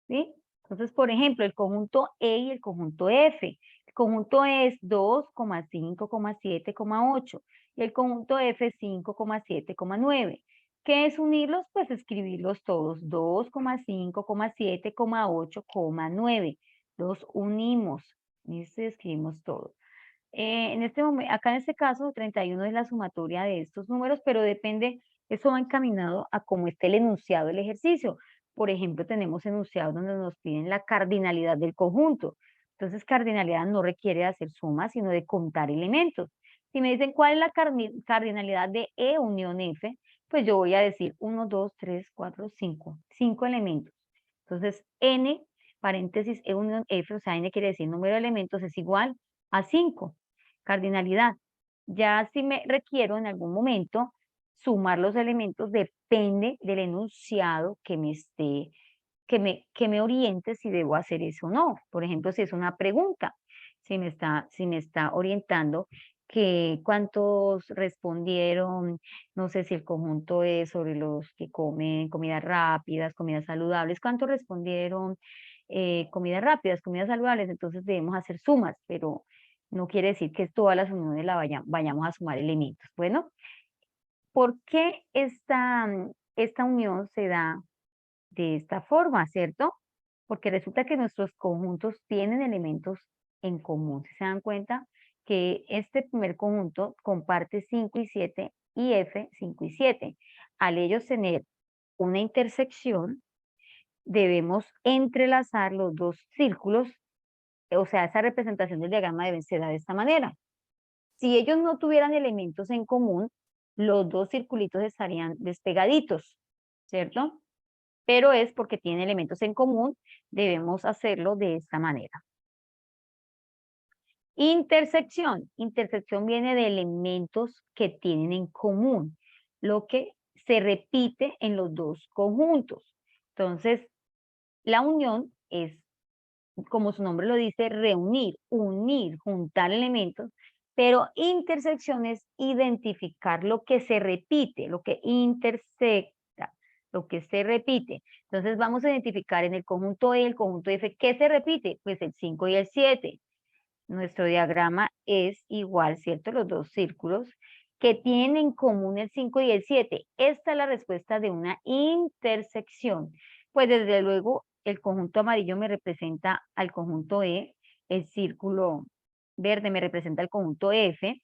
¿sí? Entonces, por ejemplo, el conjunto E y el conjunto F. El conjunto E es 2, 5, 7, 8 y el conjunto F es 5, 7, 9. ¿Qué es unirlos? Pues escribirlos todos, 2, 5, 7, 8, 9. Los unimos y escribimos todos. En este momento, acá en este caso, 31 es la sumatoria de estos números, pero depende, eso va encaminado a cómo esté el enunciado del ejercicio. Por ejemplo, tenemos enunciados donde nos piden la cardinalidad del conjunto. Entonces, cardinalidad no requiere de hacer sumas, sino de contar elementos. Si me dicen cuál es la cardinalidad de E unión F, pues yo voy a decir 1, 2, 3, 4, 5. 5 elementos. Entonces, N, paréntesis, E unión F, o sea, N quiere decir número de elementos, es igual a 5. Cardinalidad. Ya si me requiero en algún momento sumar los elementos, depende del enunciado que me esté, que me oriente si debo hacer eso o no. Por ejemplo, si es una pregunta, si me está orientando que cuántos respondieron, no sé si el conjunto es sobre los que comen comidas rápidas, comidas saludables, cuántos respondieron comidas rápidas, comidas saludables, entonces debemos hacer sumas, pero no quiere decir que todas las uniones vayamos a sumar elementos. Bueno, ¿por qué esta unión se da de esta forma, cierto? Porque resulta que nuestros conjuntos tienen elementos en común. ¿Se dan cuenta? Que este primer conjunto comparte 5 y 7 y F 5 y 7. Al ellos tener una intersección, debemos entrelazar los dos círculos, o sea, esa representación del diagrama debe ser de esta manera. Si ellos no tuvieran elementos en común, los dos circulitos estarían despegaditos, ¿cierto? Pero es porque tienen elementos en común, debemos hacerlo de esta manera. Intersección. Intersección viene de elementos que tienen en común, lo que se repite en los dos conjuntos. Entonces, la unión es, como su nombre lo dice, reunir, unir, juntar elementos, pero intersección es identificar lo que se repite, lo que intersecta, lo que se repite. Entonces vamos a identificar en el conjunto E, el conjunto F, ¿qué se repite? Pues el 5 y el 7. Nuestro diagrama es igual, ¿cierto? Los dos círculos que tienen en común el 5 y el 7. Esta es la respuesta de una intersección. Pues desde luego el conjunto amarillo me representa al conjunto E, el círculo verde me representa el conjunto F,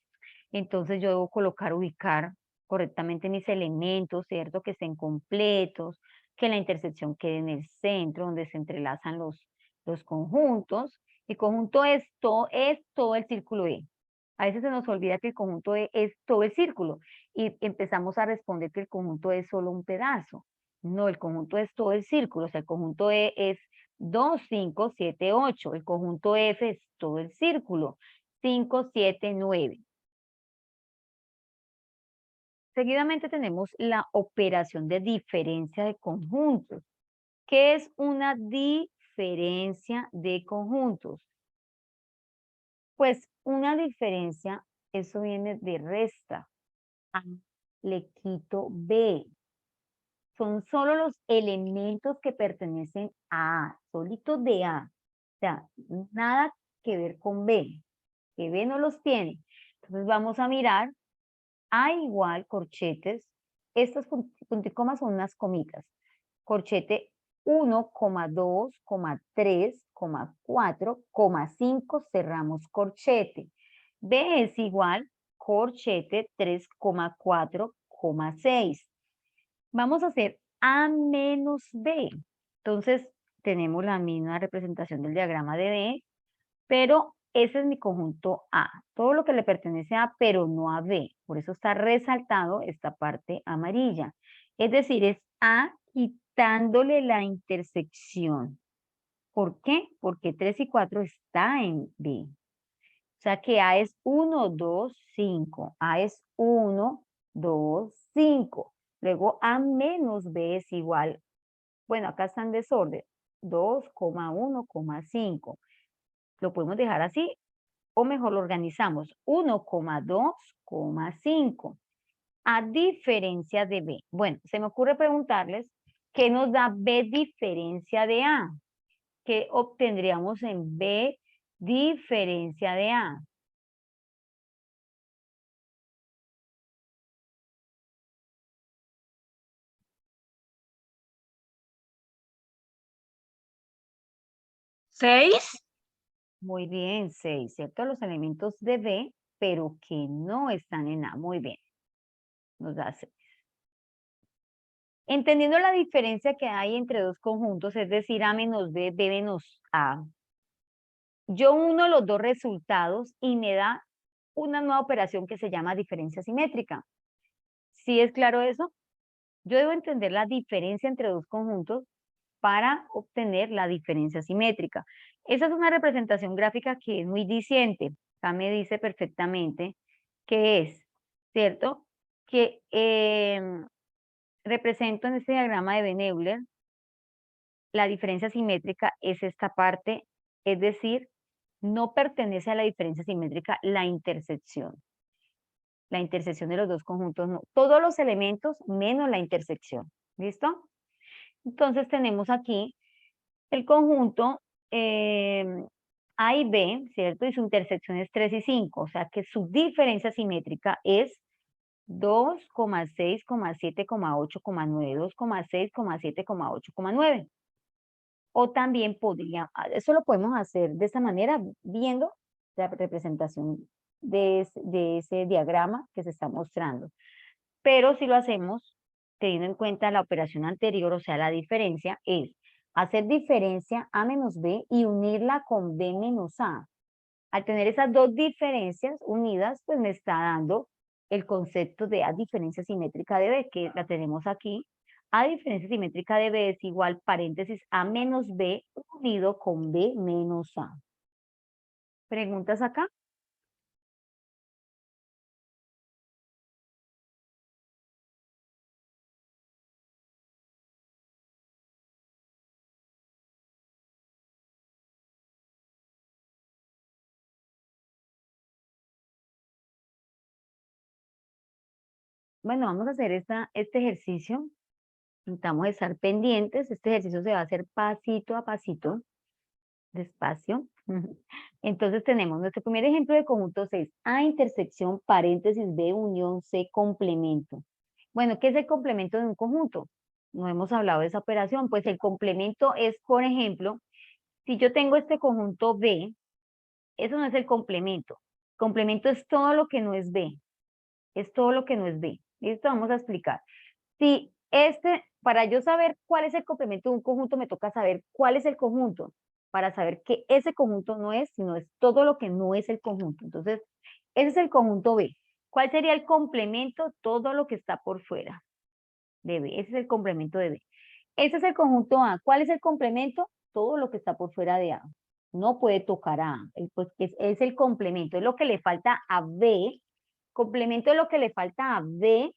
entonces yo debo colocar, ubicar correctamente mis elementos, ¿cierto? Que estén completos, que la intersección quede en el centro, donde se entrelazan los conjuntos. El conjunto es todo el círculo E. A veces se nos olvida que el conjunto E es todo el círculo y empezamos a responder que el conjunto E es solo un pedazo. No, el conjunto es todo el círculo, o sea, el conjunto E es 2, 5, 7, 8. El conjunto F es todo el círculo, 5, 7, 9. Seguidamente tenemos la operación de diferencia de conjuntos. ¿Qué es una diferencia de conjuntos? Pues una diferencia, eso viene de resta. A le quito B. Son solo los elementos que pertenecen a A, solitos de A. sea, nada que ver con B, que B no los tiene. Entonces vamos a mirar A igual corchetes, estas punticomas son unas comitas, corchete 1, 2, 3, 4, 5, cerramos corchete. B es igual corchete 3, 4, 6. Vamos a hacer A menos B. Entonces, tenemos la misma representación del diagrama de B, pero ese es mi conjunto A. Todo lo que le pertenece a A, pero no a B. Por eso está resaltado esta parte amarilla. Es decir, es A quitándole la intersección. ¿Por qué? Porque 3 y 4 está en B. O sea que A es 1, 2, 5. A es 1, 2, 5. Luego A menos B es igual, bueno, acá está en desorden, 2,1, 5. Lo podemos dejar así o mejor lo organizamos, 1,2, 5. A diferencia de B. Bueno, se me ocurre preguntarles, ¿qué nos da B diferencia de A? ¿Qué obtendríamos en B diferencia de A? ¿6? Muy bien, 6, ¿cierto? Los elementos de B, pero que no están en A. Muy bien, nos da 6. Entendiendo la diferencia que hay entre dos conjuntos, es decir, A menos B, B menos A, yo uno los dos resultados y me da una nueva operación que se llama diferencia simétrica. ¿Sí es claro eso? Yo debo entender la diferencia entre dos conjuntos para obtener la diferencia simétrica. Esa es una representación gráfica que es muy diciente. Acá me dice perfectamente qué es, ¿cierto? Que represento en este diagrama de Beneuler, la diferencia simétrica es esta parte, es decir, no pertenece a la diferencia simétrica la intersección. La intersección de los dos conjuntos no. Todos los elementos menos la intersección. ¿Listo? Entonces tenemos aquí el conjunto A y B, ¿cierto? Y su intersección es 3 y 5. O sea que su diferencia simétrica es 2,6, 7, 8, 9, 2,6, 7, 8, 9. O también podría, eso lo podemos hacer de esta manera, viendo la representación de ese diagrama que se está mostrando. Pero si lo hacemos teniendo en cuenta la operación anterior, o sea, la diferencia es hacer diferencia A menos B y unirla con B menos A. Al tener esas dos diferencias unidas, pues me está dando el concepto de A diferencia simétrica de B, que la tenemos aquí. A diferencia simétrica de B es igual paréntesis A menos B unido con B menos A. ¿Preguntas acá? Bueno, vamos a hacer este ejercicio. Necesitamos estar pendientes. Este ejercicio se va a hacer pasito a pasito, despacio. Entonces tenemos nuestro primer ejemplo de conjunto 6. A intersección paréntesis B unión C complemento. Bueno, ¿qué es el complemento de un conjunto? No hemos hablado de esa operación. Pues el complemento es, por ejemplo, si yo tengo este conjunto B, eso no es el complemento. Complemento es todo lo que no es B. Es todo lo que no es B. Esto vamos a explicar. Si para yo saber cuál es el complemento de un conjunto, me toca saber cuál es el conjunto, para saber que ese conjunto no es, sino es todo lo que no es el conjunto. Entonces, ese es el conjunto B. ¿Cuál sería el complemento? Todo lo que está por fuera de B. Ese es el complemento de B. Ese es el conjunto A. ¿Cuál es el complemento? Todo lo que está por fuera de A. No puede tocar a A. Pues es el complemento, es lo que le falta a B. Complemento es lo que le falta a B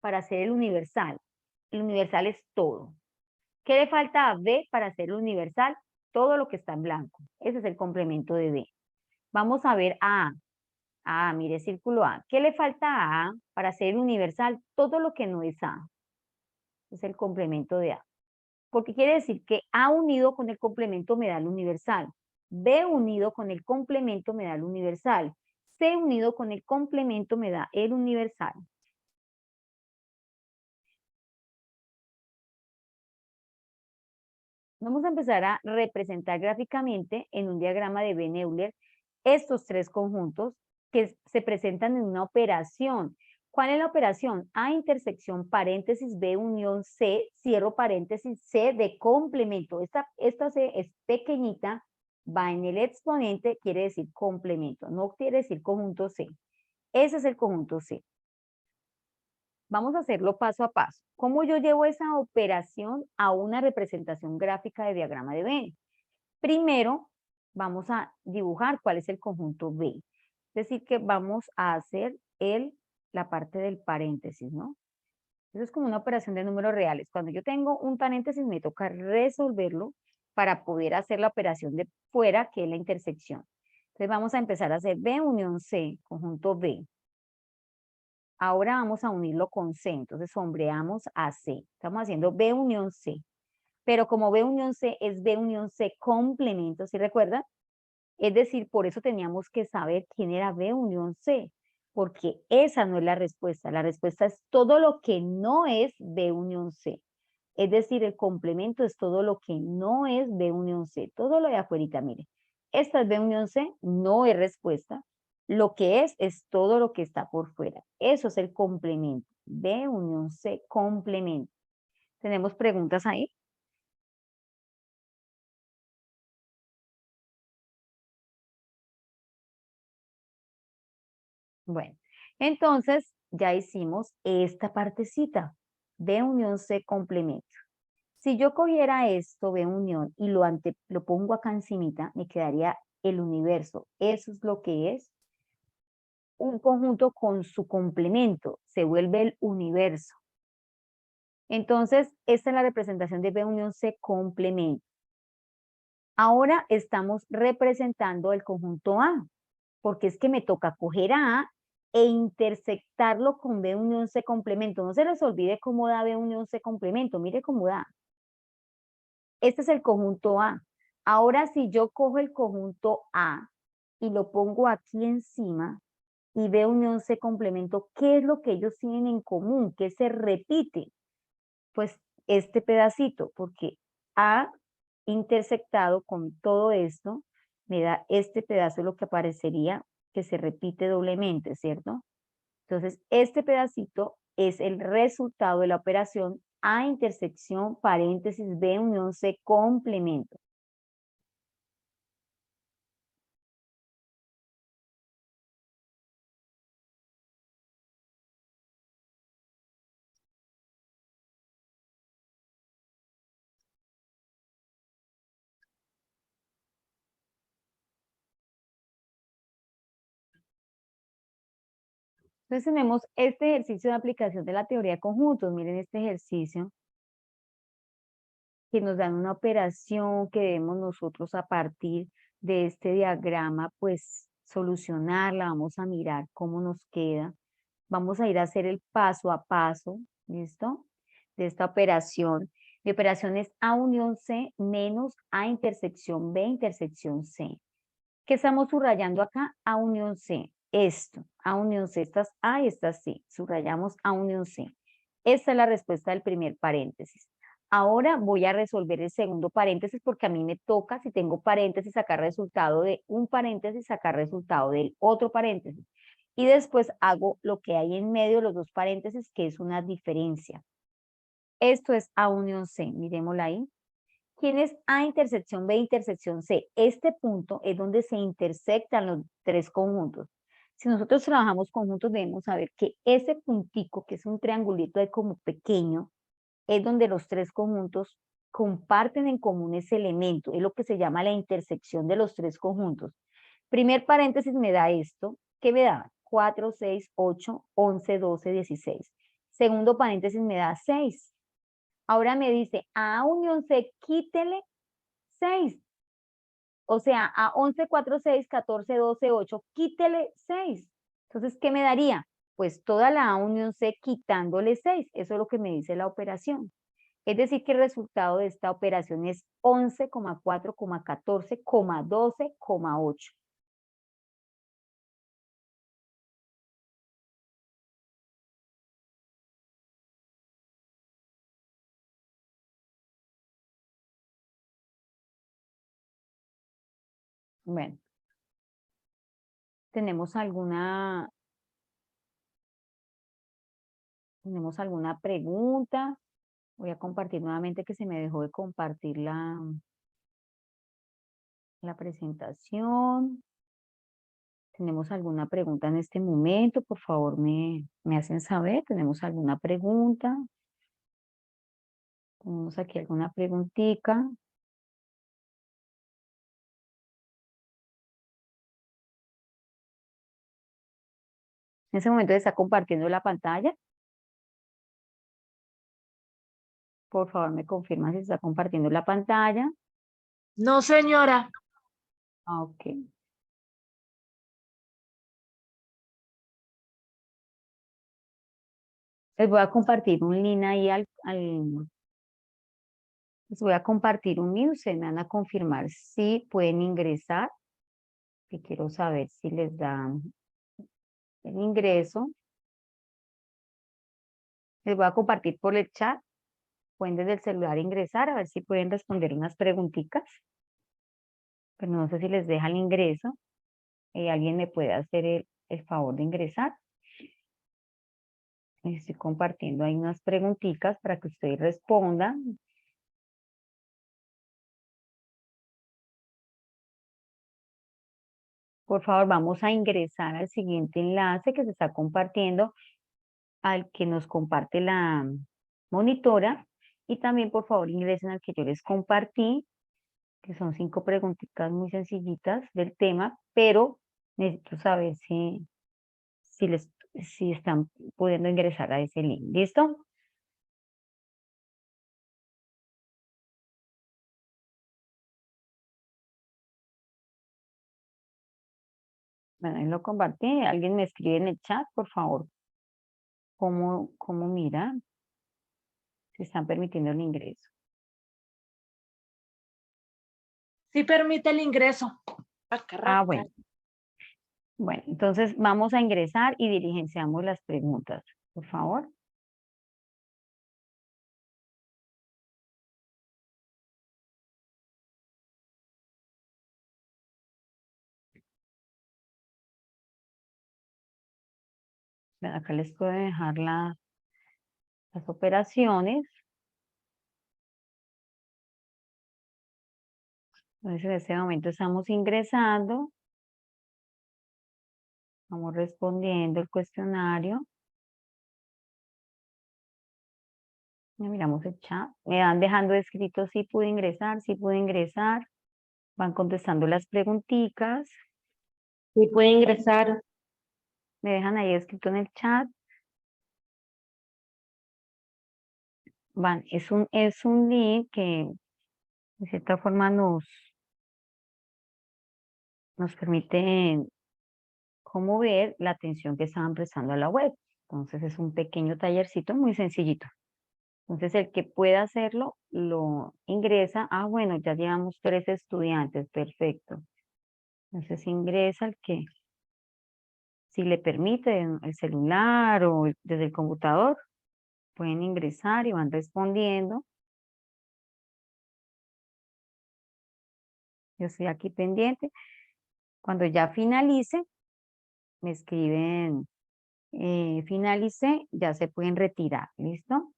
para hacer el universal. El universal es todo. ¿Qué le falta a B para hacer el universal? Todo lo que está en blanco. Ese es el complemento de B. Vamos a ver A. A, mire, círculo A. ¿Qué le falta a A para hacer el universal? Todo lo que no es A. Es el complemento de A. Porque quiere decir que A unido con el complemento me da el universal. B unido con el complemento me da el universal. C unido con el complemento me da el universal. Vamos a empezar a representar gráficamente en un diagrama de Venn-Euler estos tres conjuntos que se presentan en una operación. ¿Cuál es la operación? A intersección paréntesis B unión C, cierro paréntesis C de complemento. Esta C es pequeñita, va en el exponente, quiere decir complemento, no quiere decir conjunto C. Ese es el conjunto C. Vamos a hacerlo paso a paso. ¿Cómo yo llevo esa operación a una representación gráfica de diagrama de Venn? Primero, vamos a dibujar cuál es el conjunto B. Es decir, que vamos a hacer la parte del paréntesis, ¿no? Eso es como una operación de números reales. Cuando yo tengo un paréntesis, me toca resolverlo para poder hacer la operación de fuera, que es la intersección. Entonces vamos a empezar a hacer B unión C, conjunto B. Ahora vamos a unirlo con C, entonces sombreamos a C. Estamos haciendo B unión C. Pero como B unión C es B unión C complemento, ¿sí recuerdan? Es decir, por eso teníamos que saber quién era B unión C, porque esa no es la respuesta. La respuesta es todo lo que no es B unión C. Es decir, el complemento es todo lo que no es B unión C. Todo lo de afuera, mire. Esta es B unión C, no es respuesta. Lo que es todo lo que está por fuera. Eso es el complemento. B unión C, complemento. ¿Tenemos preguntas ahí? Bueno, entonces ya hicimos esta partecita. B unión C complemento. Si yo cogiera esto, B unión, y lo pongo acá encimita, me quedaría el universo. Eso es lo que es un conjunto con su complemento. Se vuelve el universo. Entonces, esta es la representación de B unión C complemento. Ahora estamos representando el conjunto A, porque es que me toca coger a A e intersectarlo con B unión C complemento. No se les olvide cómo da B unión C complemento, mire cómo da. Este es el conjunto A. Ahora si yo cojo el conjunto A y lo pongo aquí encima y B unión C complemento, ¿qué es lo que ellos tienen en común? ¿Qué se repite? Pues este pedacito, porque A intersectado con todo esto me da este pedazo, lo que aparecería que se repite doblemente, ¿cierto? Entonces, este pedacito es el resultado de la operación A intersección paréntesis B unión C complemento. Entonces tenemos este ejercicio de aplicación de la teoría de conjuntos. Miren este ejercicio que nos dan una operación que debemos nosotros a partir de este diagrama, pues solucionarla. Vamos a mirar cómo nos queda. Vamos a ir a hacer el paso a paso, ¿listo? De esta operación. Mi operación es A unión C menos A intersección B intersección C. ¿Qué estamos subrayando acá? A unión C. Esto, A unión C, estas A y estas C. Subrayamos A unión C. Esta es la respuesta del primer paréntesis. Ahora voy a resolver el segundo paréntesis porque a mí me toca, si tengo paréntesis, sacar resultado de un paréntesis, sacar resultado del otro paréntesis. Y después hago lo que hay en medio de los dos paréntesis, que es una diferencia. Esto es A unión C, miremosla ahí. ¿Quién es A intersección B intersección C? Este punto es donde se intersectan los tres conjuntos. Si nosotros trabajamos conjuntos, debemos saber que ese puntico, que es un triangulito de como pequeño, es donde los tres conjuntos comparten en común ese elemento. Es lo que se llama la intersección de los tres conjuntos. Primer paréntesis me da esto. ¿Qué me da? 4, 6, 8, 11, 12, 16. Segundo paréntesis me da 6. Ahora me dice, a unión C, quítele 6. O sea, a 11, 4, 6, 14, 12, 8, quítele 6. Entonces, ¿qué me daría? Pues toda la A unión C quitándole 6. Eso es lo que me dice la operación. Es decir, que el resultado de esta operación es 11,4,14,12,8. Bueno, ¿tenemos alguna pregunta? Voy a compartir nuevamente que se me dejó de compartir la presentación. ¿Tenemos alguna pregunta en este momento? Por favor, me hacen saber. ¿Tenemos alguna pregunta? ¿Tenemos aquí alguna preguntita? En ese momento se está compartiendo la pantalla. Por favor, me confirman si se está compartiendo la pantalla. No, señora. Ah, ok. Les voy a compartir un link ahí les voy a compartir un link. Ustedes me van a confirmar si pueden ingresar. Que quiero saber si les dan el ingreso. Les voy a compartir por el chat. Pueden desde el celular ingresar a ver si pueden responder unas preguntitas. Pero no sé si les deja el ingreso. ¿Alguien me puede hacer el favor de ingresar? Estoy compartiendo ahí unas preguntitas para que ustedes respondan. Por favor, vamos a ingresar al siguiente enlace que se está compartiendo, al que nos comparte la monitora. Y también, por favor, ingresen al que yo les compartí, que son 5 preguntitas muy sencillitas del tema, pero necesito saber si están pudiendo ingresar a ese link. ¿Listo? Bueno, ahí lo compartí. Alguien me escribe en el chat, por favor. ¿Cómo mira? Si están permitiendo el ingreso. Sí permite el ingreso. Ah, bueno. Bueno, entonces vamos a ingresar y diligenciamos las preguntas, por favor. Bueno, acá les puedo dejar las operaciones. Entonces en este momento estamos ingresando. Vamos respondiendo el cuestionario. Ya miramos el chat. Me van dejando escrito si pude ingresar, si pude ingresar. Van contestando las preguntitas. Sí puede ingresar. Me dejan ahí escrito en el chat. Es un link que de cierta forma nos permite cómo ver la atención que estaban prestando a la web. Entonces es un pequeño tallercito muy sencillito. Entonces el que pueda hacerlo, lo ingresa. Ah, bueno, ya llevamos 3 estudiantes, perfecto. Entonces ingresa el que, si le permite el celular o desde el computador, pueden ingresar y van respondiendo. Yo estoy aquí pendiente. Cuando ya finalice, me escriben, finalicé, ya se pueden retirar. ¿Listo?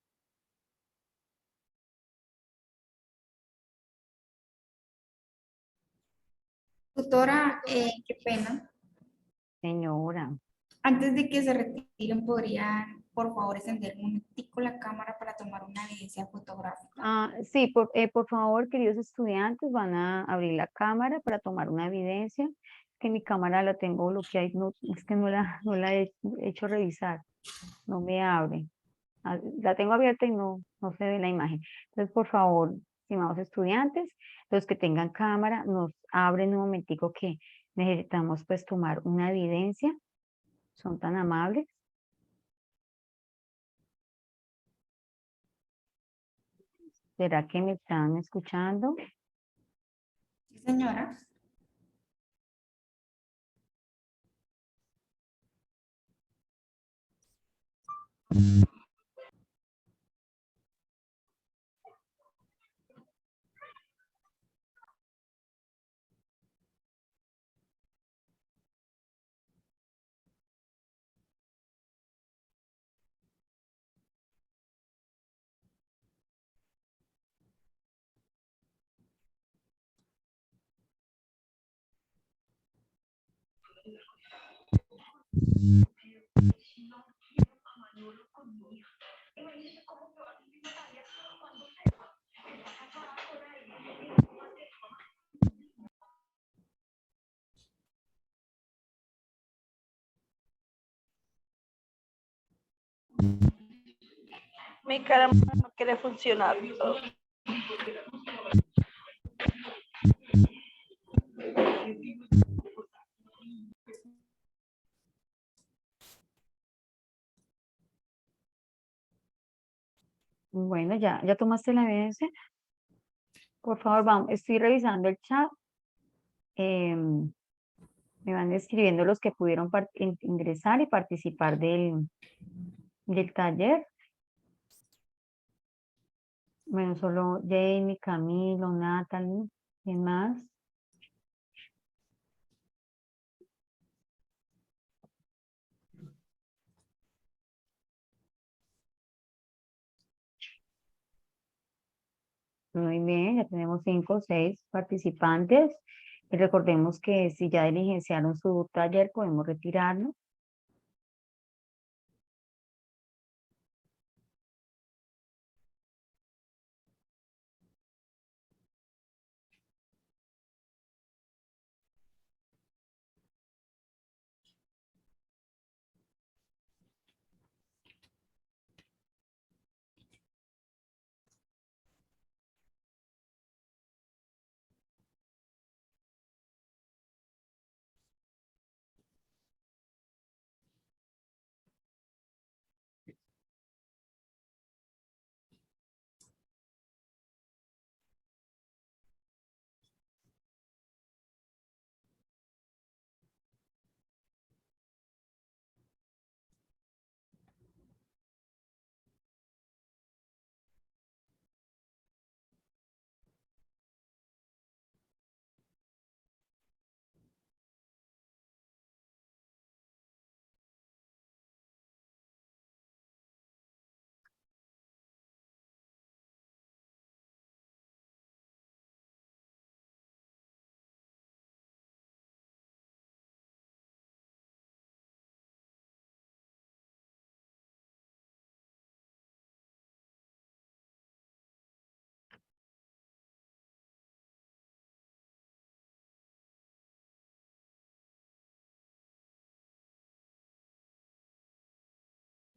Tutora, qué pena. Señora. Antes de que se retiren, ¿podrían, por favor, encender un momentico la cámara para tomar una evidencia fotográfica? Ah, sí, por favor, queridos estudiantes, van a abrir la cámara para tomar una evidencia. Que mi cámara la tengo bloqueada, no, es que no la he hecho revisar, no me abre. Ah, la tengo abierta y no se ve la imagen. Entonces, por favor, estimados estudiantes, los que tengan cámara, nos abren un momentico que necesitamos pues tomar una evidencia. Son tan amables. ¿Será que me están escuchando? Sí, señora. Mi cámara no quiere funcionar. Bueno, ya tomaste la evidencia. Por favor, vamos, estoy revisando el chat. Me van escribiendo los que pudieron ingresar y participar del taller. Bueno, solo Jamie, Camilo, Natalie, ¿quién más? Muy bien, ya tenemos 5 o 6 participantes. Y recordemos que si ya diligenciaron su taller, podemos retirarlo.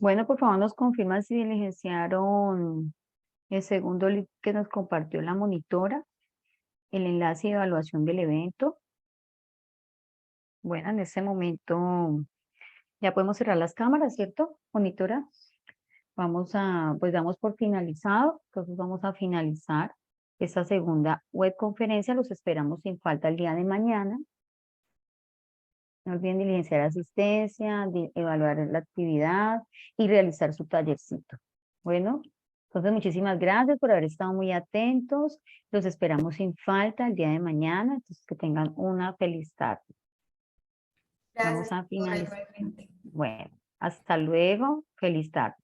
Bueno, por favor nos confirman si diligenciaron el segundo link que nos compartió la monitora, el enlace de evaluación del evento. Bueno, en este momento ya podemos cerrar las cámaras, ¿cierto, monitora? Pues damos por finalizado, entonces vamos a finalizar esta segunda web conferencia. Los esperamos sin falta el día de mañana. No olviden diligenciar asistencia, evaluar la actividad y realizar su tallercito. Bueno, entonces muchísimas gracias por haber estado muy atentos. Los esperamos sin falta el día de mañana. Entonces que tengan una feliz tarde. Gracias, Vamos a doctora, finalizar. igualmente. Bueno, hasta luego. Feliz tarde.